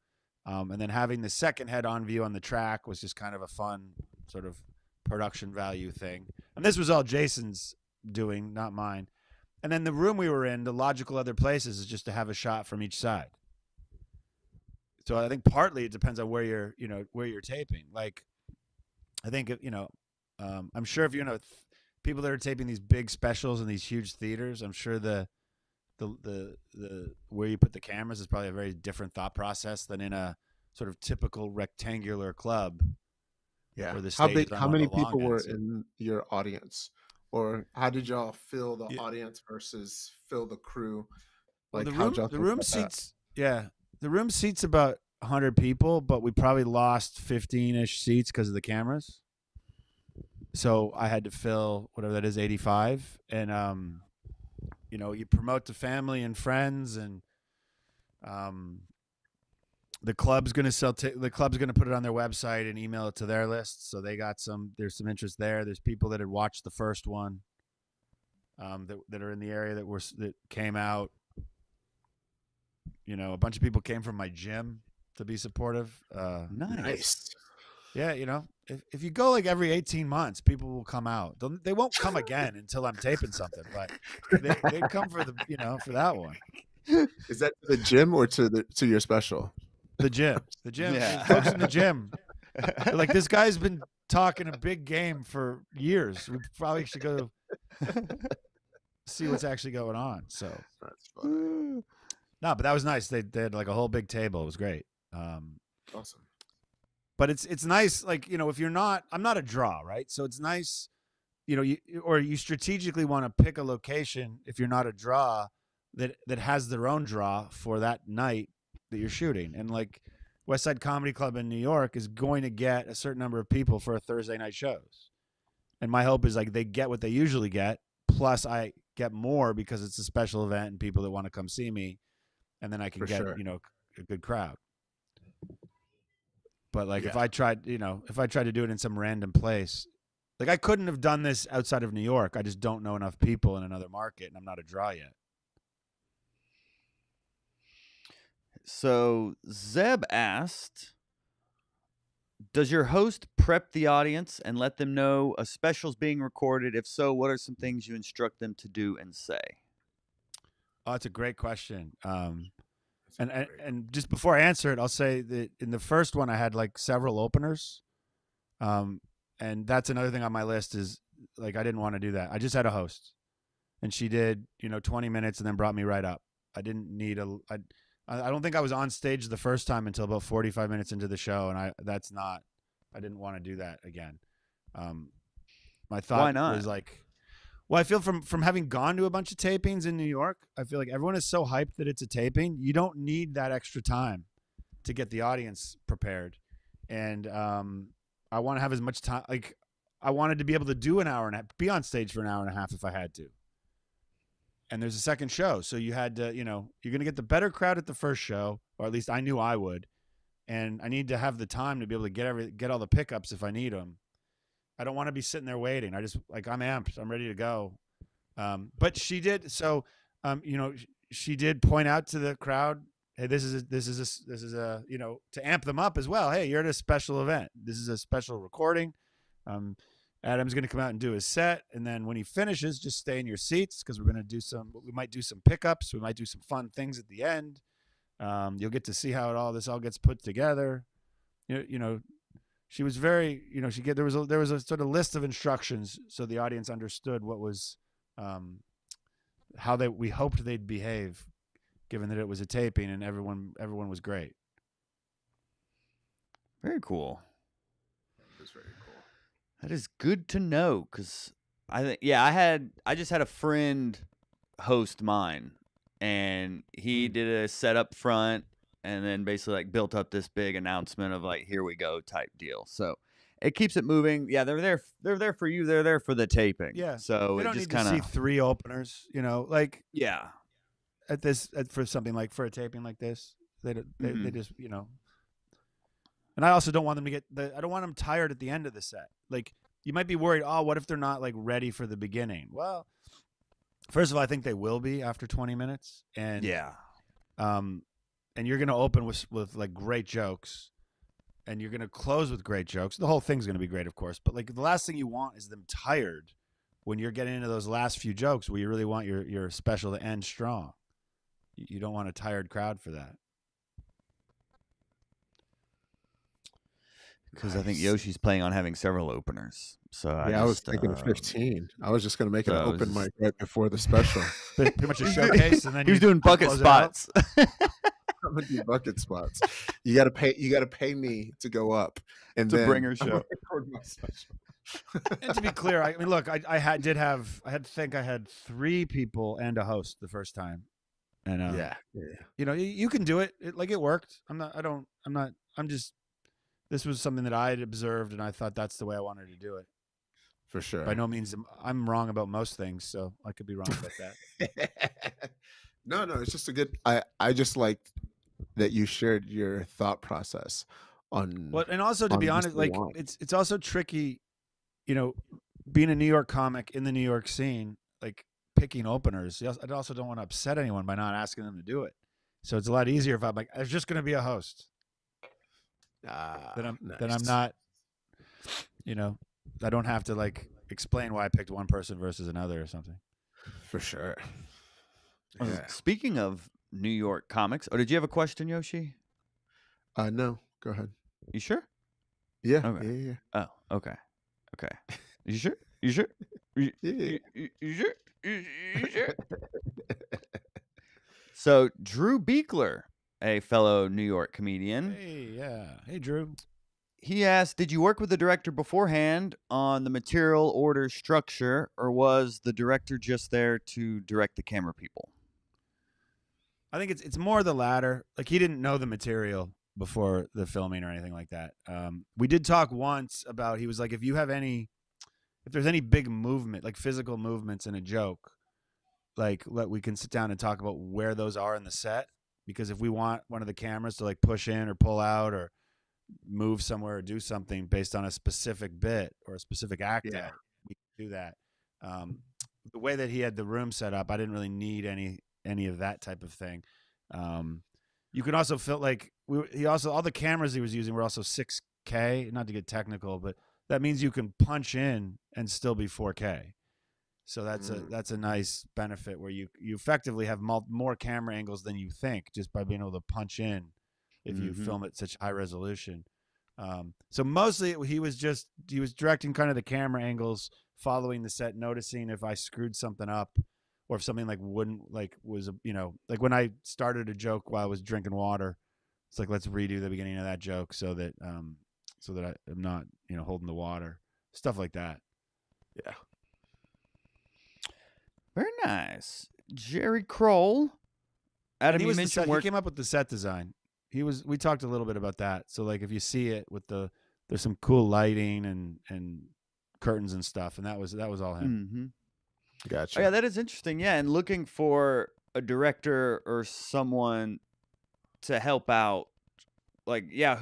And then having the second head-on view on the track was just kind of a fun sort of production value thing. And this was all Jason's doing, not mine. And then the room we were in, the logical other places is just to have a shot from each side. So I think partly it depends on where you're taping. Like, I think I'm sure if people that are taping these big specials in these huge theaters, I'm sure the where you put the cameras is probably a very different thought process than in a sort of typical rectangular club. Yeah. Where the How stage big? is How on many the long people end, were so- in your audience, or how did y'all fill the Yeah. audience versus fill the crew? Well, Like, how'd y'all the think room about that? seats, yeah, the room seats about 100 people, but we probably lost 15-ish seats because of the cameras. So I had to fill whatever that is, 85, and you promote to family and friends, and the club's going to the club's going to put it on their website and email it to their list. So there's some interest there. There's people that had watched the first one, that are in the area that came out. A bunch of people came from my gym to be supportive. Nice. Yeah, if you go like every 18 months, people will come out. They won't come again until I'm taping something, but they come for for that one. Is that to the gym or to your special? The gym, Yeah. folks in the gym. They're like, this guy's been talking a big game for years. We probably should go see what's actually going on. So That's funny. no, but that was nice. They had like a whole big table. It was great. Awesome. But it's nice, like, if I'm not a draw, right? So it's nice, you strategically want to pick a location if you're not a draw that has their own draw for that night that you're shooting. And like West Side Comedy Club in New York is going to get a certain number of people for a Thursday night shows. And my hope is like they get what they usually get, plus I get more because it's a special event and people that want to come see me, and then I can For get, sure. a good crowd. But like Yeah. if I tried to do it in some random place, like I couldn't have done this outside of New York. I just don't know enough people in another market, and I'm not a draw yet. So Zeb asked, does your host prep the audience and let them know a special's being recorded? If so, what are some things you instruct them to do and say? Oh, it's a great question. That's great. And just before I answer it, I'll say that in the first one I had like several openers, and that's another thing on my list is like I didn't want to do that. I just had a host, and she did 20 minutes and then brought me right up. I didn't need I don't think I was on stage the first time until about 45 minutes into the show, and I didn't want to do that again. My thought Why not? was like, well, I feel from having gone to a bunch of tapings in New York, I feel like everyone is so hyped that it's a taping. You don't need that extra time to get the audience prepared. And I want to have as much time. Like, I wanted to be able to do an hour and a half, be on stage for an hour and a half if I had to. And there's a second show. So you had to, you're going to get the better crowd at the first show, or at least I knew I would. And I need to have the time to be able to get all the pickups if I need them. I don't want to be sitting there waiting. I just I'm amped. I'm ready to go. But she did. So, she did point out to the crowd, hey, this is a to amp them up as well. Hey, you're at a special event. This is a special recording. Adam's going to come out and do his set. And then when he finishes, just stay in your seats because we might do some pickups. We might do some fun things at the end. You'll get to see how this all gets put together. you know, she was very, there was a sort of list of instructions so the audience understood what was, how we hoped they'd behave, given that it was a taping and everyone was great. Very cool. That's very cool. That is good to know, because I just had a friend host mine, and he did a setup front, and then basically like built up this big announcement of like, here we go type deal. So it keeps it moving. Yeah, they're there for you. They're there for the taping. Yeah. So We it don't just need kind to see of 3 openers, like yeah. for something like for a taping like this. They Mhm. just, and I also don't want them to I don't want them tired at the end of the set. Like, you might be worried, oh, what if they're not like ready for the beginning? Well, first of all, I think they will be after 20 minutes. And Yeah. and you're going to open with like great jokes, and you're going to close with great jokes. The whole thing's going to be great, of course, but like the last thing you want is them tired when you're getting into those last few jokes where you really want your special to end strong. You don't want a tired crowd for that. Because I think Yoshi's planning on having several openers. So I was thinking of 15. I was just going to make it an open mic right before the special. Pretty much a showcase, and then he was doing bucket spots. I'm gonna do bucket spots. You gotta pay me to go up and to then bring her show. Record my special. And to be clear, I mean, look, I had 3 people and a host the first time, and yeah. you can do it. It worked. This was something that I had observed, and I thought that's the way I wanted to do it. For sure. By no means I'm wrong about most things, so I could be wrong about that. No, it's just a good. I just liked that you shared your thought process on. Well, and also to be honest, like it's also tricky, being a New York comic in the New York scene, like picking openers. I also don't want to upset anyone by not asking them to do it. So it's a lot easier if I'm like, there's just going to be a host. Then I'm not, I don't have to like explain why I picked one person versus another or something. For sure. Yeah. Speaking of New York comics, did you have a question, Yoshi? No, go ahead. You sure? Yeah. Okay. Yeah. Oh, okay. You sure? You sure? You sure? You sure? So Drew Beekler, a fellow New York comedian. Hey, Drew. He asked, did you work with the director beforehand on the material order structure, or was the director just there to direct the camera people? I think it's more the latter. Like, he didn't know the material before the filming or anything like that. We did talk once about, he was like, if there's any big movement, like physical movements in a joke, like we can sit down and talk about where those are in the set. Because if we want one of the cameras to like push in or pull out or move somewhere or do something based on a specific bit or a specific act, we can do that. The way that he had the room set up, I didn't really need any of that type of thing. You can also feel like all the cameras he was using were also 6K, not to get technical, but that means you can punch in and still be 4K. So that's a nice benefit where you effectively have more camera angles than you think just by being able to punch in if you film at such high resolution. So mostly he was directing kind of the camera angles, following the set, noticing if I screwed something up or if something like was like when I started a joke while I was drinking water, it's like, let's redo the beginning of that joke so that I'm not holding the water, stuff like that. Yeah. Very nice. Jerry Kroll. Adam, you mentioned he came up with the set design. We talked a little bit about that. So like if you see it with there's some cool lighting and curtains and stuff, and that was all him. Mm-hmm. Gotcha. Oh, yeah, that is interesting. Yeah, and looking for a director or someone to help out. Like, yeah,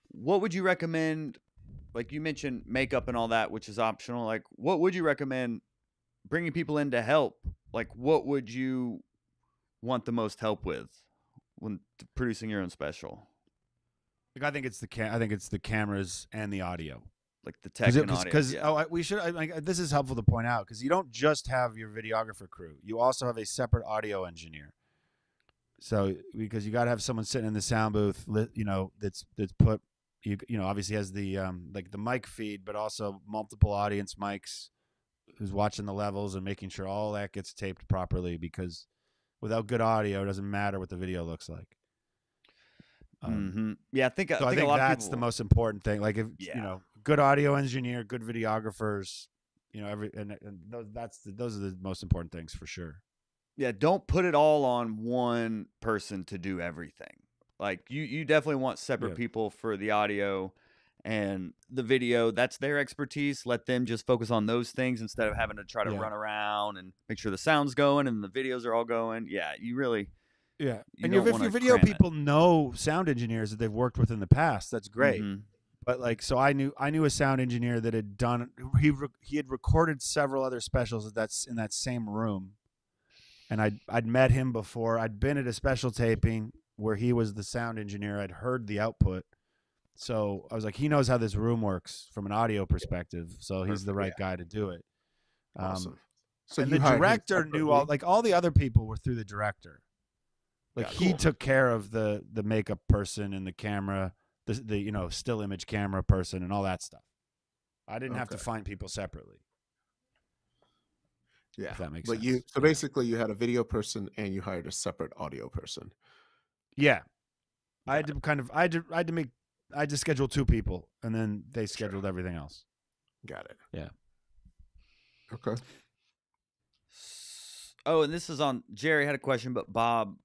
what would you recommend? Like you mentioned makeup and all that, which is optional. Like, what would you recommend bringing people in to help? Like, what would you want the most help with when producing your own special? Like, I think it's the cameras and the audio, like the tech and audio. Because this is helpful to point out, because you don't just have your videographer crew, you also have a separate audio engineer. So because you got to have someone sitting in the sound booth, that's put you know, obviously has the like the mic feed, but also multiple audience mics who's watching the levels and making sure all that gets taped properly, because without good audio, it doesn't matter what the video looks like. Yeah, I think So I a think lot of that's people. the most important thing. Like if Yeah. you know, good audio engineer, good videographers, you know, those are the most important things for sure. Yeah, don't put it all on one person to do everything. Like you definitely want separate Yeah. people for the audio and the video. That's their expertise. Let them just focus on those things instead of having to try to Yeah. run around and make sure the sound's going and the videos are all going. Yeah, you really. Yeah, You and don't if wanna your video cram it. people know sound engineers that they've worked with in the past, that's great. Mhm. But like, so I knew a sound engineer that had done he had recorded several other specials that's in that same room, and I'd met him before. I'd been at a special taping where he was the sound engineer. I'd heard the output, so I was like, he knows how this room works from an audio perspective, so he's the right guy to do it. Awesome. So And you the hired him director knew all, separately? like all the other people were through the director. Like Yeah, he cool. took care of the makeup person and the camera, the you know, still image camera person and all that stuff. I didn't have to Okay. find people separately. Yeah. If that makes But sense. you so Yeah. basically you had a video person and you hired a separate audio person. Yeah. I had Got to kind of I had to schedule two people, and then they scheduled everything else. Got it. Yeah. Okay. Oh, and this is on. Jerry had a question, but Bob,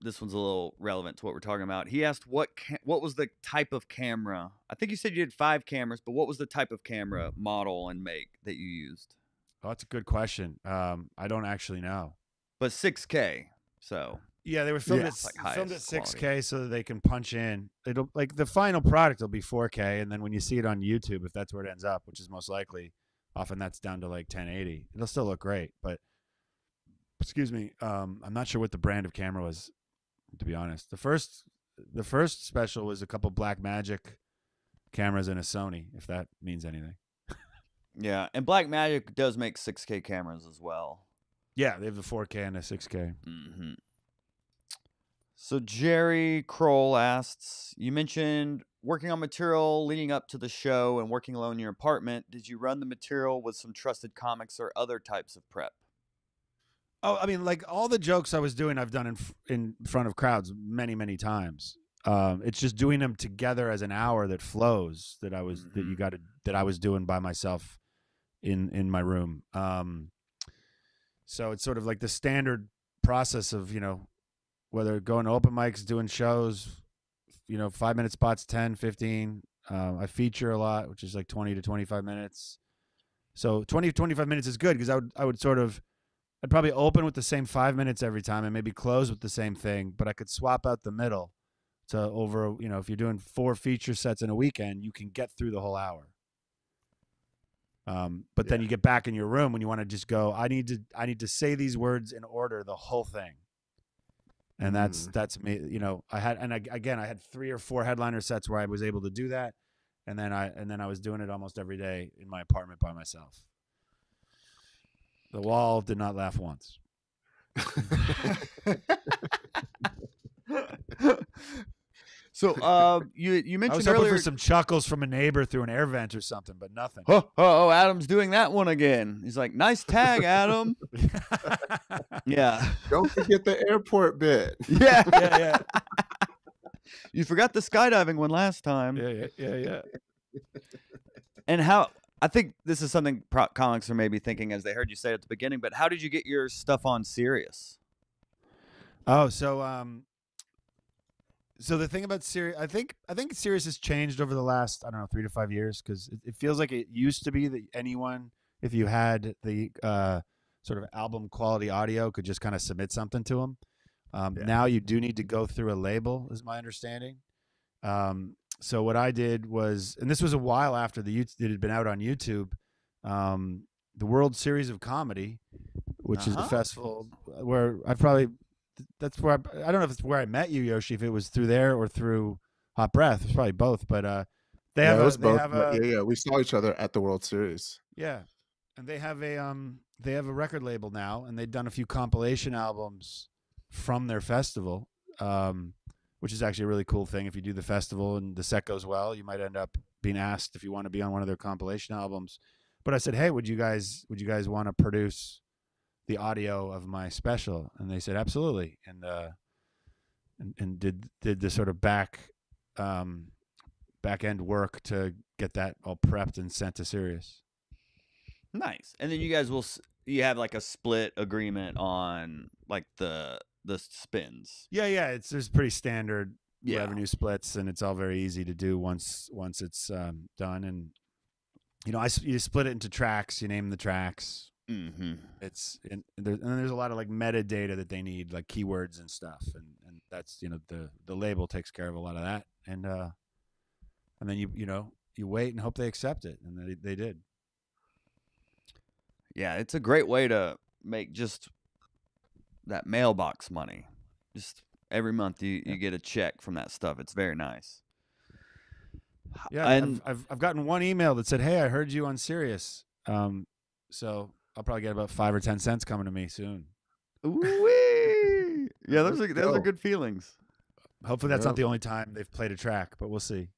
this one's a little relevant to what we're talking about. He asked what was the type of camera? I think you said you had 5 cameras, but what was the type of camera model and make that you used? Oh, that's a good question. I don't actually know. But 6K, so Yeah, they were filmed Yeah. at It's like filmed at highest 6K so that they can punch in. It'll like the final product will be 4K, and then when you see it on YouTube, if that's where it ends up, which is most likely, often that's down to like 1080. It'll still look great, but excuse me, I'm not sure what the brand of camera was, to be honest. The first special was a couple Blackmagic cameras and a Sony, if that means anything. yeah. And Blackmagic does make 6K cameras as well. Yeah, they have the 4K and a 6K. Mm-hmm. So Jerry Kroll asks, you mentioned working on material leading up to the show and working alone in your apartment. Did you run the material with some trusted comics or other types of prep? Oh, I mean, like all the jokes I was doing, I've done in front of crowds many, many times. It's just doing them together as an hour that flows that I was that I was doing by myself in my room. So it's sort of like the standard process of, you know, whether going to open mics, doing shows, you know, 5-minute spots, 10, 15. I feature a lot, which is like 20 to 25 minutes. So 20 to 25 minutes is good because I'd probably open with the same 5 minutes every time and maybe close with the same thing, but I could swap out the middle to over, you know, if you're doing 4 feature sets in a weekend, you can get through the whole hour. But then you get back in your room when you want to just go, I need to say these words in order, the whole thing. And that's me, you know, I had 3 or 4 headliner sets where I was able to do that. And then I was doing it almost every day in my apartment by myself. The wall did not laugh once. So you I mentioned was hoping earlier for some chuckles from a neighbor through an air vent or something, but nothing. Oh, Adam's doing that one again. He's like, nice tag, Adam. Yeah. Don't forget the airport bit. Yeah. Yeah. You forgot the skydiving one last time. Yeah. And how, I think this is something comics are maybe thinking as they heard you say at the beginning, but how did you get your stuff on Sirius? Oh, so the thing about Sirius, I think Sirius has changed over the last, I don't know, 3 to 5 years, because it feels like it used to be that anyone, if you had the sort of album quality audio, could just kind of submit something to them. Now you do need to go through a label, is my understanding. So what I did was, and this was a while after it had been out on YouTube, the World Series of Comedy, which is the festival where that's where I don't know if it's where I met you, Yoshi, if it was through there or through Hot Breath. It's probably both, but they have we saw each other at the World Series. Yeah. And they have a record label now, and they've done a few compilation albums from their festival, which is actually a really cool thing. If you do the festival and the set goes well, you might end up being asked if you want to be on one of their compilation albums. But I said, hey, would you guys want to produce the audio of my special? And they said, absolutely. And did the sort of back end work to get that all prepped and sent to Sirius. Nice. And then you guys you have like a split agreement on like the spins. Yeah. There's pretty standard revenue splits, and it's all very easy to do once it's done. And you split it into tracks. You name the tracks. Mm-hmm. And there's a lot of like metadata that they need, like keywords and stuff, and that's the label takes care of a lot of that, and then you wait and hope they accept it, and they did. Yeah, it's a great way to make just that mailbox money. Just every month you get a check from that stuff. It's very nice. Yeah, and I've gotten one email that said, "Hey, I heard you on Sirius." So I'll probably get about 5 or 10 cents coming to me soon. Ooh-wee. Yeah, those are good feelings. Hopefully that's not the only time they've played a track, but we'll see.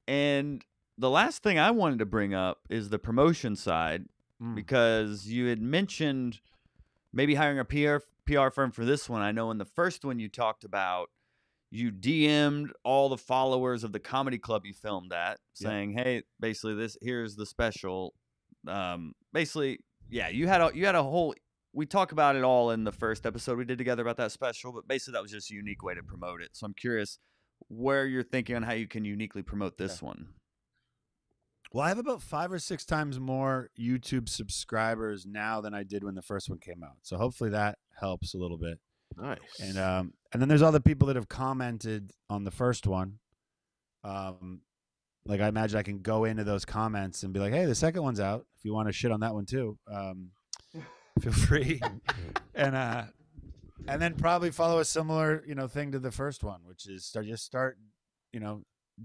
And the last thing I wanted to bring up is the promotion side, because you had mentioned maybe hiring a PR firm for this one. I know in the first one you talked about you DM'd all the followers of the comedy club you filmed at, saying, "Hey, basically here's the special." Basically, yeah, you had a whole. We talk about it all in the first episode we did together about that special, but basically that was just a unique way to promote it. So I'm curious where you're thinking on how you can uniquely promote this one. Well, I have about 5 or 6 times more YouTube subscribers now than I did when the first one came out. So hopefully that helps a little bit. Nice. And then there's other people that have commented on the first one. Like I imagine I can go into those comments and be like, "Hey, the second one's out. If you want to shit on that one too, feel free." And then probably follow a similar thing to the first one, which is start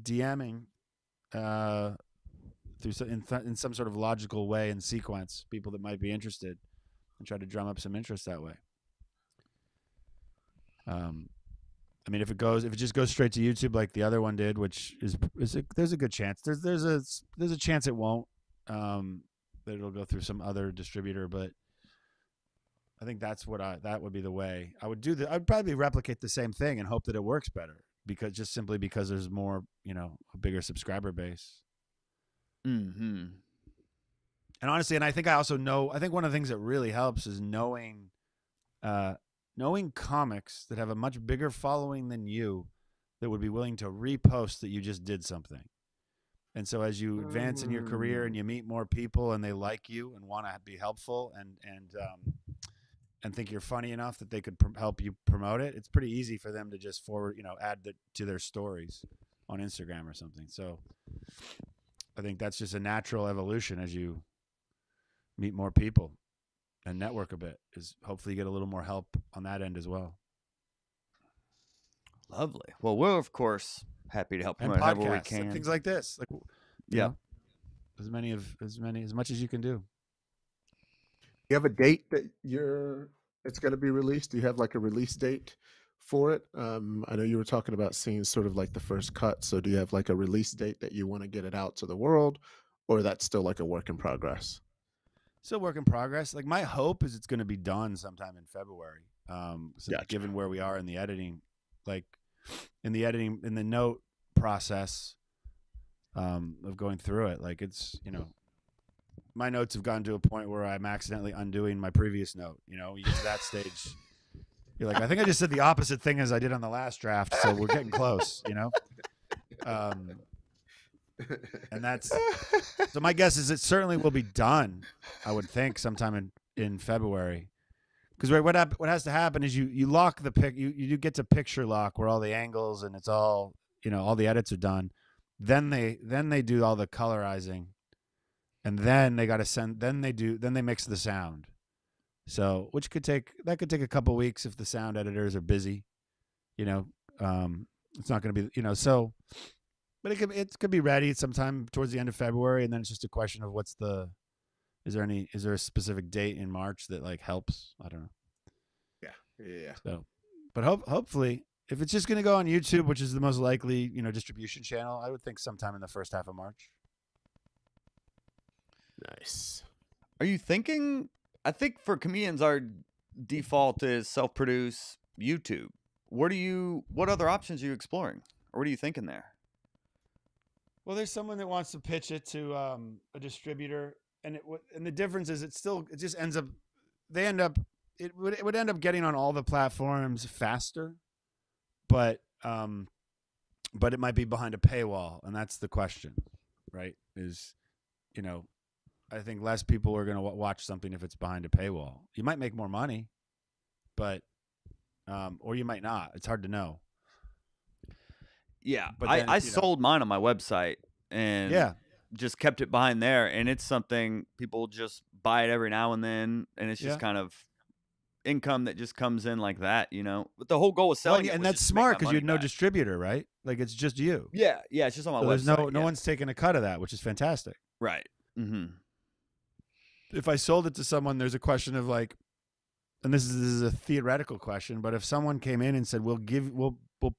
DMing through in some sort of logical way and sequence people that might be interested, and try to drum up some interest that way. I mean, if it just goes straight to YouTube like the other one did, which there's a good chance. There's a chance it won't. That it'll go through some other distributor, but I think that would be the way I would do. I'd probably replicate the same thing and hope that it works better, because there's more, a bigger subscriber base. Mm-hmm. And honestly, and I think one of the things that really helps is knowing comics that have a much bigger following than you that would be willing to repost that you just did something. And so as you advance in your career and you meet more people and they like you and want to be helpful and think you're funny enough that they could help you promote it, it's pretty easy for them to just forward, add to their stories on Instagram or something. So I think that's just a natural evolution as you meet more people and network a bit, is hopefully you get a little more help on that end as well. Lovely. Well, we're of course happy to help and promote podcasts, however we can. and things like this, as much as you can do. You have a date that it's going to be released? Do you have like a release date for it? I know you were talking about seeing sort of like the first cut. So do you have like a release date that you want to get it out to the world, or that's still like a work in progress? Still work in progress. Like my hope is it's going to be done sometime in February. Given where we are in the editing, in the note process of going through it, like it's, my notes have gotten to a point where I'm accidentally undoing my previous note. You get to that stage, you're like, I think I just said the opposite thing as I did on the last draft, so we're getting close, and that's so my guess is it certainly will be done, I would think, sometime in February. Because what has to happen is you lock the pic, you get to picture lock where all the angles and it's all, all the edits are done. Then they do all the colorizing, and then they they mix the sound. So which could take a couple weeks if the sound editors are busy. It's not going to be, so. But it could be ready sometime towards the end of February, and then it's just a question of is there a specific date in March that like helps? I don't know. Yeah. So But hopefully, if it's just going to go on YouTube, which is the most likely, distribution channel, I would think sometime in the first half of March. Nice. Are you thinking? I think for comedians, our default is self-produce YouTube. What other options are you exploring, or what are you thinking there? Well, there's someone that wants to pitch it to a distributor, and the difference is it just ends up it would end up getting on all the platforms faster, but it might be behind a paywall, and that's the question, right? I think less people are going to watch something if it's behind a paywall. You might make more money, but or you might not. It's hard to know. Yeah, but I sold mine on my website and just kept it behind there, and it's something people just buy it every now and then, and it's just kind of income that just comes in like that, But the whole goal of selling and that's smart because you had no distributor, right? Like it's just you. Yeah, it's just on my website. There's no one's taking a cut of that, which is fantastic. Right. Mm-hmm. If I sold it to someone, there's a question of like, and this is a theoretical question, but if someone came in and said, we'll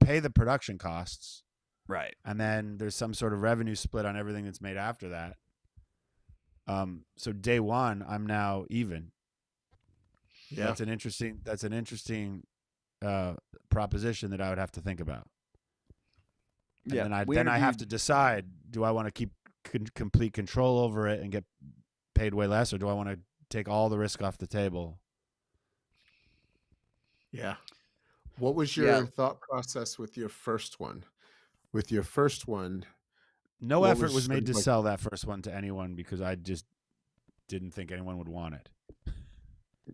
pay the production costs. Right. And then there's some sort of revenue split on everything that's made after that. So day one, I'm now even. Yeah. That's an interesting proposition that I would have to think about. And then I have to decide, do I want to keep complete control over it and get paid way less, or do I want to take all the risk off the table? Yeah. What was your thought process with your first one? No effort was made to sell that first one to anyone because I just didn't think anyone would want it. I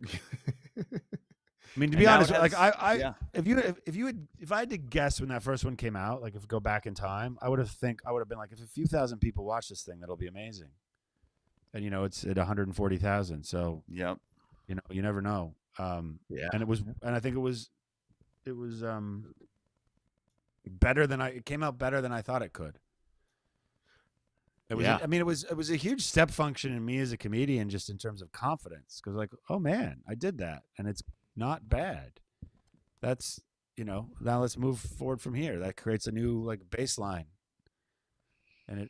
mean, to be honest, like if I had to guess when that first one came out, like if we go back in time, I would have been like, if a few thousand people watch this thing, that'll be amazing. And it's at 140,000, so yep. You never know. And I think it was better than it came out better than I thought it could. It was, I mean, it was a huge step function in me as a comedian, just in terms of confidence. Cause like, oh man, I did that and it's not bad. That's, now let's move forward from here. That creates a new like baseline. And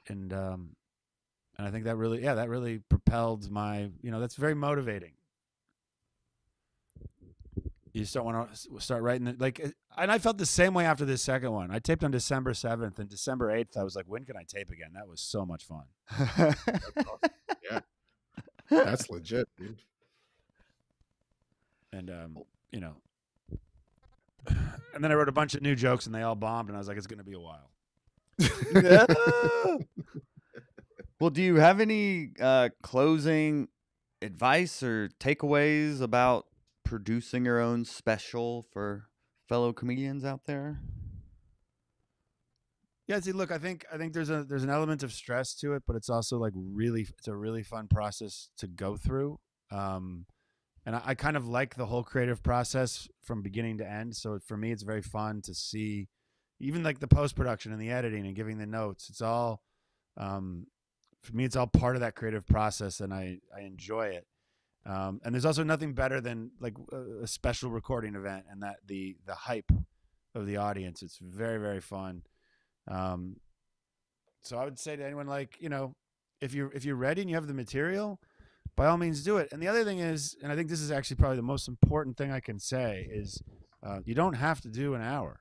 I think that really propelled my, that's very motivating. You just don't want to start writing it and I felt the same way after this second one. I taped on December 7th, and December 8th, I was like, when can I tape again? That was so much fun. That's awesome. Yeah. That's legit, dude. And, and then I wrote a bunch of new jokes and they all bombed, and I was like, it's going to be a while. Well, do you have any closing advice or takeaways about producing your own special for fellow comedians out there? Yeah, see, look, I think there's an element of stress to it, but it's also like it's a really fun process to go through. And I kind of like the whole creative process from beginning to end. So for me, it's very fun to see even like the post-production and the editing and giving the notes. It's all, for me, it's all part of that creative process, and I enjoy it. And there's also nothing better than like a special recording event and that the hype of the audience. It's very, very fun. So I would say to anyone, like, if you're ready and you have the material, by all means do it. And the other thing is, and I think this is actually probably the most important thing I can say, is you don't have to do an hour.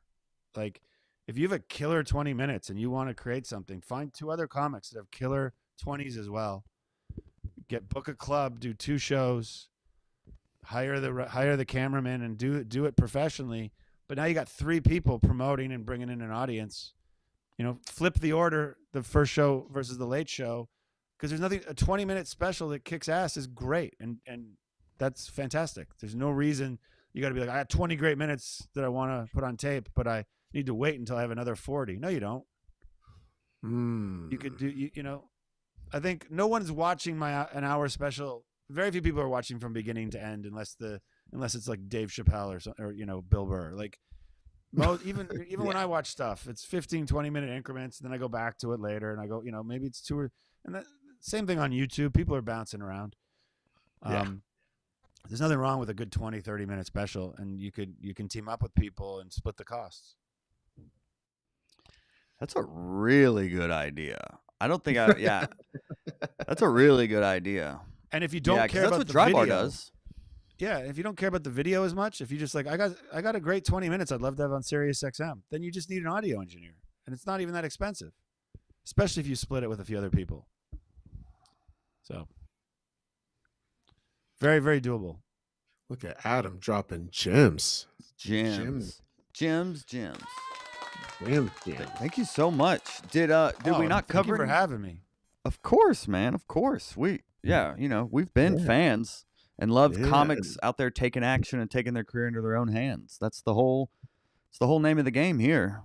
Like if you have a killer 20 minutes and you want to create something, find two other comics that have killer 20s as well. Book a club, do 2 shows, hire the cameraman, and do it professionally. But now you got 3 people promoting and bringing in an audience. Flip the order, the first show versus the late show, because there's nothing. A 20-minute special that kicks ass is great, and that's fantastic. There's no reason you got to be like, I got 20 great minutes that I want to put on tape, but I need to wait until I have another 40. No, you don't. You could do I think no one's watching an hour special. Very few people are watching from beginning to end, unless it's like Dave Chappelle or Bill Burr. Like even when I watch stuff, it's 15, 20-minute increments, and then I go back to it later, and I go, maybe it's 2 and that same thing on YouTube. People are bouncing around. There's nothing wrong with a good 20, 30-minute special, and you can team up with people and split the costs. That's a really good idea. I don't think yeah. That's a really good idea. And if you don't care that's about what the Dry video, Bar does. yeah, if you don't care about the video as much, if you just like, I got a great 20 minutes I'd love to have on Sirius XM, then you just need an audio engineer, and it's not even that expensive, especially if you split it with a few other people. So, very, very doable. Look at Adam dropping gems. Gems. Damn. Thank you so much. Did we not cover? Thank you for having me. Of course, man. Of course. We've been fans and love comics out there taking action and taking their career into their own hands. It's the whole name of the game here.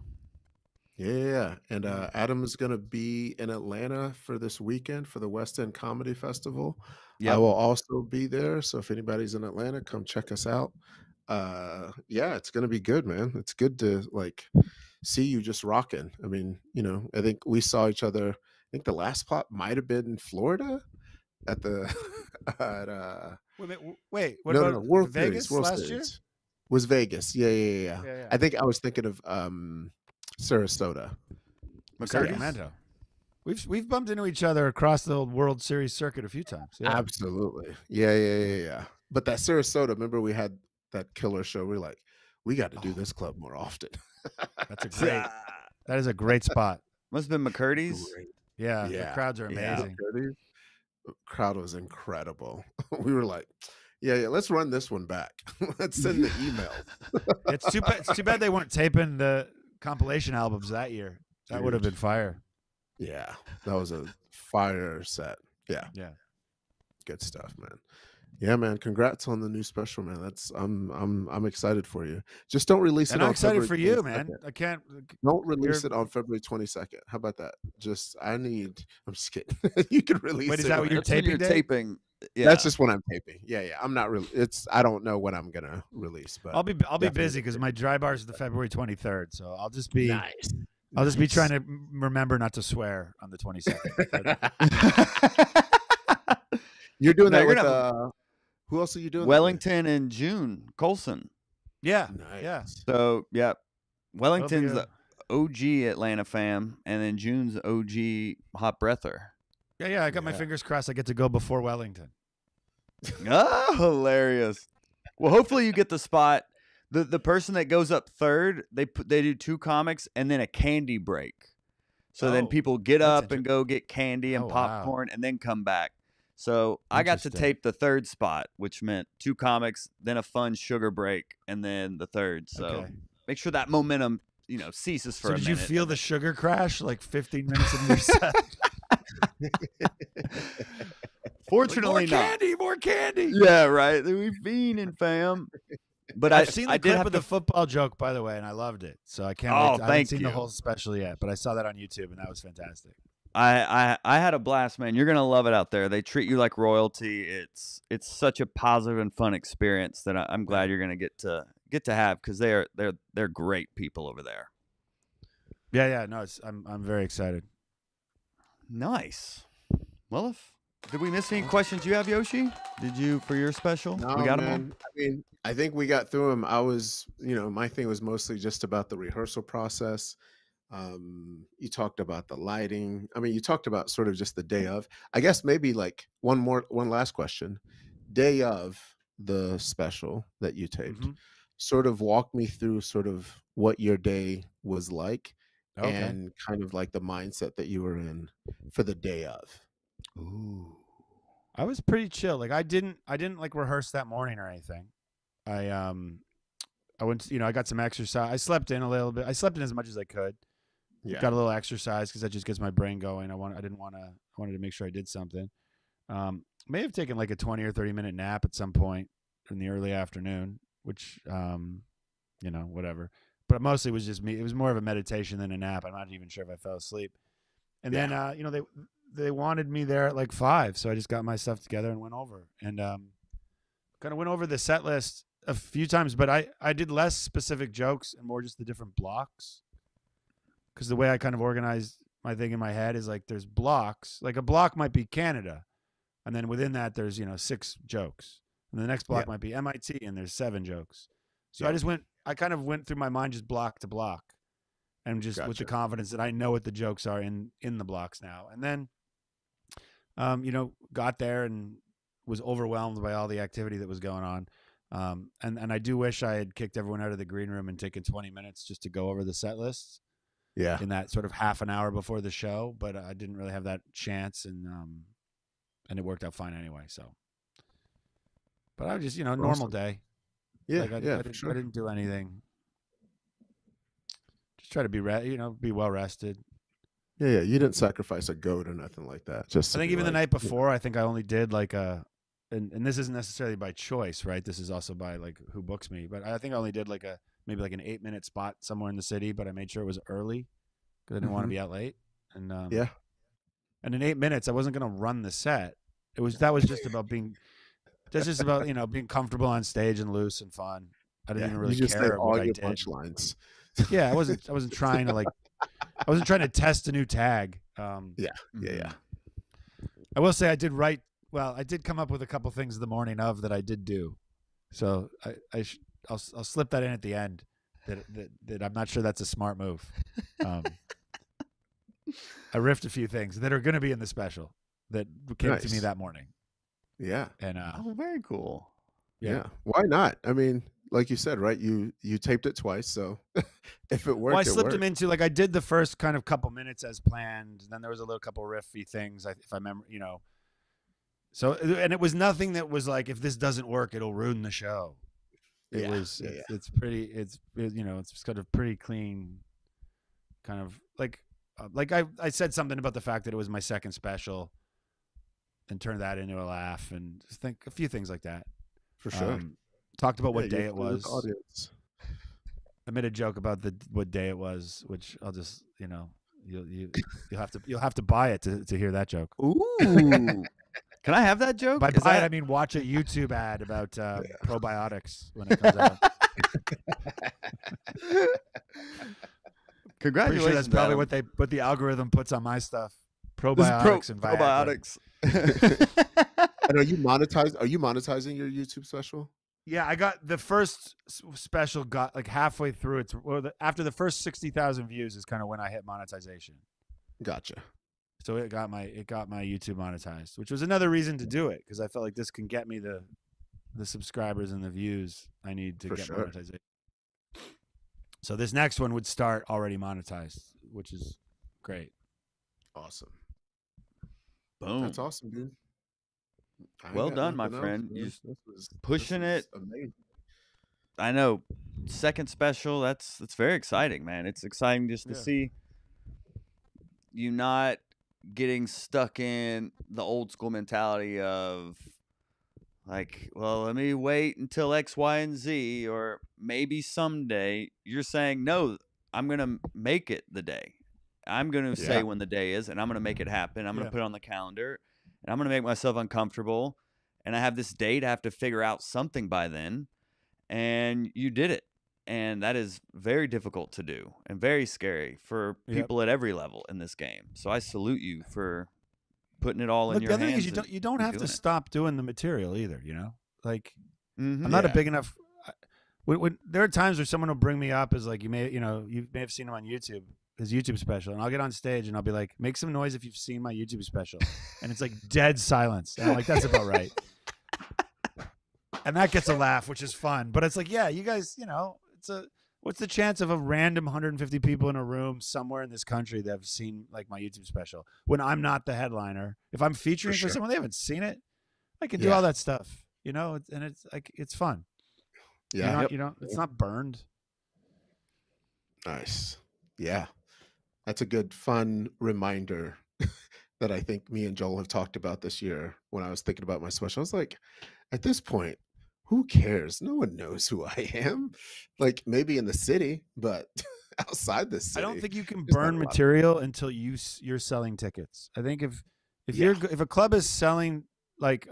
Yeah. And Adam is going to be in Atlanta for this weekend for the West End Comedy Festival. Yep. I will also be there. So if anybody's in Atlanta, come check us out. It's going to be good, man. It's good to see you just rocking. I mean, I think we saw each other. I think the last spot might have been in Florida at the Wait, what about World Vegas Series, last year? Was Vegas. Yeah. I think I was thinking of Sarasota. Sacramento. We've bumped into each other across the old World Series circuit a few times. Yeah. Absolutely. Yeah. But that Sarasota, remember we had that killer show. We're like, we got to do this club more often. That is a great spot. Must have been McCurdy's. Yeah, the crowds are amazing. The crowd was incredible. We were like, yeah, let's run this one back. Let's send the email. It's too bad they weren't taping the compilation albums that year. That would have been fire. Yeah, that was a fire set. Yeah. Good stuff, man. Yeah, man. Congrats on the new special, man. I'm excited for you. Just don't release it. And I'm on excited February for you, 22nd. man. I can't. Don't release it on February 22nd. How about that? I'm just kidding. You can release it. Wait, is that what you're That's when taping? taping. Yeah. That's just when I'm taping. Yeah. I'm not really. I don't know when I'm gonna release, but I'll be busy because my dry bar is the February 23rd, so I'll just be nice. I'll just be trying to remember not to swear on the 22nd. You're doing No, that you're with not- who else are you doing? Wellington and June Colson. Yeah, Nice. yeah. So Wellington's That'll the OG Atlanta fam, and then June's OG hot breather. Yeah. I got my fingers crossed. I get to go before Wellington. Ah, hilarious. Well, hopefully you get the spot. The person that goes up third, they do two comics and then a candy break. So then people get that's up and go get candy and Oh, wow. popcorn and then come back. So I got to Interesting. tape the third spot, which meant two comics, then a fun sugar break, and then the third. So Okay. make sure that momentum, ceases for So a did minute. you feel the sugar crash like 15 minutes into your set? Fortunately not. More candy. Yeah, right. We fiending, fam. But I've seen the I did clip have of the football joke, by the way, and I loved it. So I can't. Oh, wait I haven't thank seen you. the whole special yet, but I saw that on YouTube, and that was fantastic. I had a blast, man. You're gonna love it out there. They treat you like royalty. It's such a positive and fun experience that I'm glad you're gonna get to have because they're great people over there. Yeah. No, I'm very excited. Nice. Well, did we miss any questions you have, Yoshi? Did you for your special? No, we got them man. I mean, I think we got through them. I was, my thing was mostly just about the rehearsal process. You talked about the lighting. I mean, you talked about sort of just the day of. I guess maybe like one last question. Day of the special that you taped, Mhm. sort of walk me through sort of what your day was like Okay. and kind of like the mindset that you were in for the day of. Ooh. I was pretty chill. Like I didn't like rehearse that morning or anything. I went, I got some exercise. I slept in a little bit. I slept in as much as I could. Yeah. Got a little exercise because that just gets my brain going. I wanted to make sure I did something. May have taken like a 20 or 30-minute nap at some point in the early afternoon, which, whatever. But mostly it was just me. It was more of a meditation than a nap. I'm not even sure if I fell asleep. And then, they wanted me there at like 5. So I just got my stuff together and went over and kind of went over the set list a few times. But I did less specific jokes and more just the different blocks. Because the way I kind of organized my thing in my head is like there's blocks. Like a block might be Canada. And then within that, there's, 6 jokes. and the next block might be MIT, and there's 7 jokes. So I kind of went through my mind just block to block, and just with the confidence that I know what the jokes are in the blocks now. And then, got there and was overwhelmed by all the activity that was going on. And I do wish I had kicked everyone out of the green room and taken 20 minutes just to go over the set lists. Yeah. In that sort of half an hour before the show, but I didn't really have that chance, and it worked out fine anyway. So, but I was just, normal day. Yeah. Like I didn't do anything. Just try to be be well rested. Yeah. You didn't sacrifice a goat or nothing like that. Just I think even the night before, I think I only did like and this isn't necessarily by choice, right? This is also by like who books me. But I think I only did maybe like an 8-minute spot somewhere in the city, but I made sure it was early because I didn't want to be out late. And and in 8 minutes, I wasn't going to run the set. That was just about being being comfortable on stage and loose and fun. I didn't even really care what I did. Punchlines. Yeah, I wasn't trying to I wasn't trying to test a new tag. Yeah. I will say I did write. Well, I did come up with a couple things the morning of that I did do. So I'll slip that in at the end. That I'm not sure that's a smart move. I riffed a few things that are going to be in the special that came to me that morning. Yeah. And very cool. Yeah. Why not? I mean, like you said, right? You taped it twice, so if it worked, well, I slipped them into I did the first kind of couple minutes as planned. And then there was a little couple riffy things, if I remember, So, and it was nothing that was like, if this doesn't work, it'll ruin the show. It's pretty, it's kind of pretty clean, kind of like I said something about the fact that it was my second special and turned that into a laugh, and just think a few things like that. For sure. Talked about what day it was. Audience. I made a joke about what day it was, which I'll just, you'll have to buy it to hear that joke. Ooh. Can I have that joke? By buy it, I mean watch a YouTube ad about probiotics when it comes out. Congratulations! Sure that's probably what the algorithm puts on my stuff. Probiotics and probiotics. And are you monetizing your YouTube special? Yeah, I got the first special. Got like halfway through it. After the first 60,000 views is kind of when I hit monetization. Gotcha. So it got my YouTube monetized, which was another reason to do it, because I felt like this can get me the subscribers and the views I need to get monetization. So this next one would start already monetized, which is great. Awesome. Boom. That's awesome, dude. Well done, my friend. You're pushing it. Amazing. I know. Second special, that's very exciting, man. It's exciting just to see you not getting stuck in the old school mentality of like, well, let me wait until X, Y, and Z, or maybe someday. You're saying, no, I'm going to make it the day. I'm going to say when the day is, and I'm going to make it happen. I'm going to put it on the calendar, and I'm going to make myself uncomfortable. And I have this date. I have to figure out something by then. And you did it. And that is very difficult to do and very scary for people at every level in this game. So I salute you for putting it all in your hands. The other thing is you don't have to stop doing the material either, Like I'm not a big enough when there are times where someone will bring me up as like you may have seen him on YouTube, his YouTube special, and I'll get on stage and I'll be like, make some noise if you've seen my YouTube special. And it's like dead silence. And I'm like, that's about right. And that gets a laugh, which is fun. But it's like, yeah, you guys, what's the chance of a random 150 people in a room somewhere in this country that have seen like my YouTube special when I'm not the headliner? If I'm featuring for someone, they haven't seen it. I can do all that stuff, and it's like, it's fun. Yeah. It's not burned. Nice. Yeah. That's a good, fun reminder that I think me and Joel have talked about this year when I was thinking about my special. I was like, at this point, who cares? No one knows who I am. Like maybe in the city, but outside the city. I don't think you can burn material until you're selling tickets. I think if a club is selling like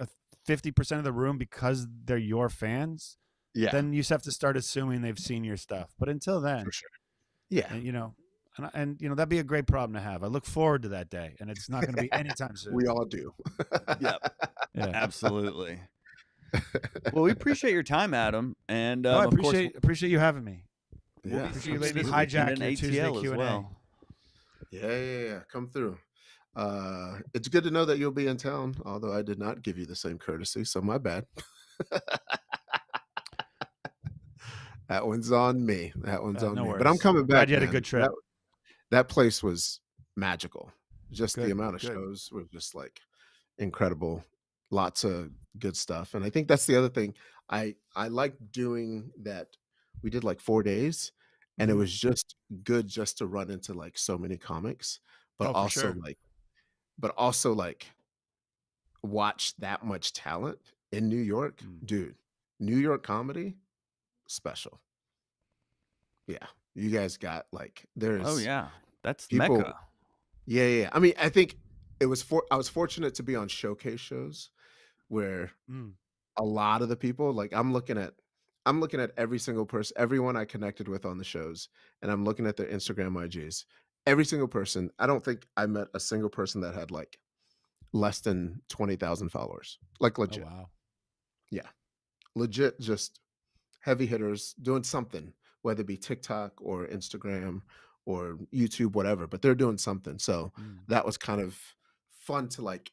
50% of the room because they're your fans, then you just have to start assuming they've seen your stuff. But until then, for sure. Yeah. And that'd be a great problem to have. I look forward to that day, and it's not going to be anytime soon. We all do. Yep. Yeah, absolutely. Well, we appreciate your time, Adam, and No, I of course, appreciate you having me. we'll Yeah, be Appreciate you seeing you letting me this weekend hijack in your Tuesday ATL as Q&A. well. yeah. Come through. It's good to know that you'll be in town, although I did not give you the same courtesy, so my bad. That one's on me. That one's on No me. worries. But I'm coming Glad back, you had a man. good trip. That place was magical. Just the Good, amount of good. shows were just like incredible. Lots of good stuff. And I think that's the other thing. I like doing that. We did like 4 days, and it Mhm. was just good just to run into like so many comics, but Oh, for also sure. like watch that much talent in New York. Mm. Dude, New York comedy, special. Yeah. You guys got like Oh there's yeah, that's people. Mecca. Yeah. I mean, I think I was fortunate to be on showcase shows where Mm. a lot of the people, like I'm looking at every single person, everyone I connected with on the shows, and I'm looking at their Instagram IGs. Every single person, I don't think I met a single person that had like less than 20,000 followers. Like Oh, legit. wow. Yeah. Legit just heavy hitters doing something, whether it be TikTok or Instagram or YouTube, whatever, but they're doing something. So Mm. that was kind of fun to like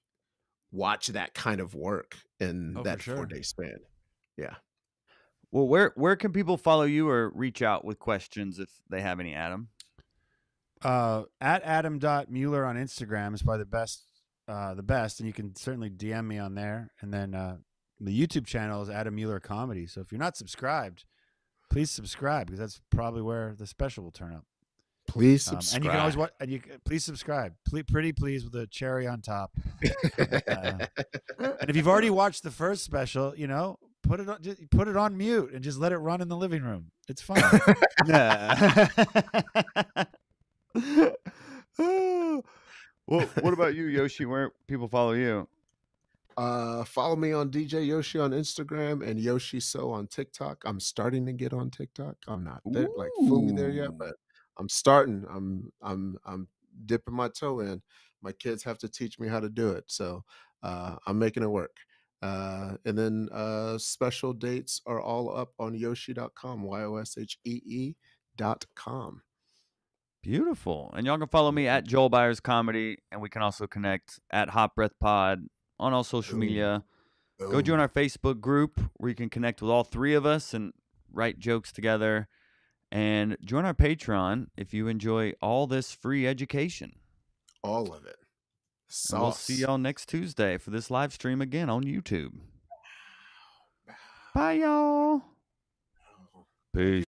watch that kind of work in Oh, for that sure. 4 day span. Yeah. Well, where can people follow you or reach out with questions if they have any, Adam? At Adam.Muller on Instagram is probably the best, and you can certainly DM me on there. And then the YouTube channel is Adam Muller Comedy. So if you're not subscribed, please subscribe, because that's probably where the special will turn up. Please And subscribe. you can always watch. And please subscribe. Pretty please with a cherry on top. And if you've already watched the first special, put it on mute and just let it run in the living room. It's fine. Well, what about you, Yoshi? Where people follow you? Follow me on DJ Yoshi on Instagram and Yoshi So on TikTok. I'm starting to get on TikTok. I'm not there like fully there yet, but I'm starting. I'm dipping my toe in. My kids have to teach me how to do it, so I'm making it work. And then special dates are all up on yoshi.com, yoshee.com. Beautiful. And y'all can follow me at Joel Byers Comedy, and we can also connect at Hot Breath Pod on all social media. Go join our Facebook group where you can connect with all three of us and write jokes together. And join our Patreon if you enjoy all this free education. All of it. And we'll see y'all next Tuesday for this live stream again on YouTube. Bye, y'all. Peace.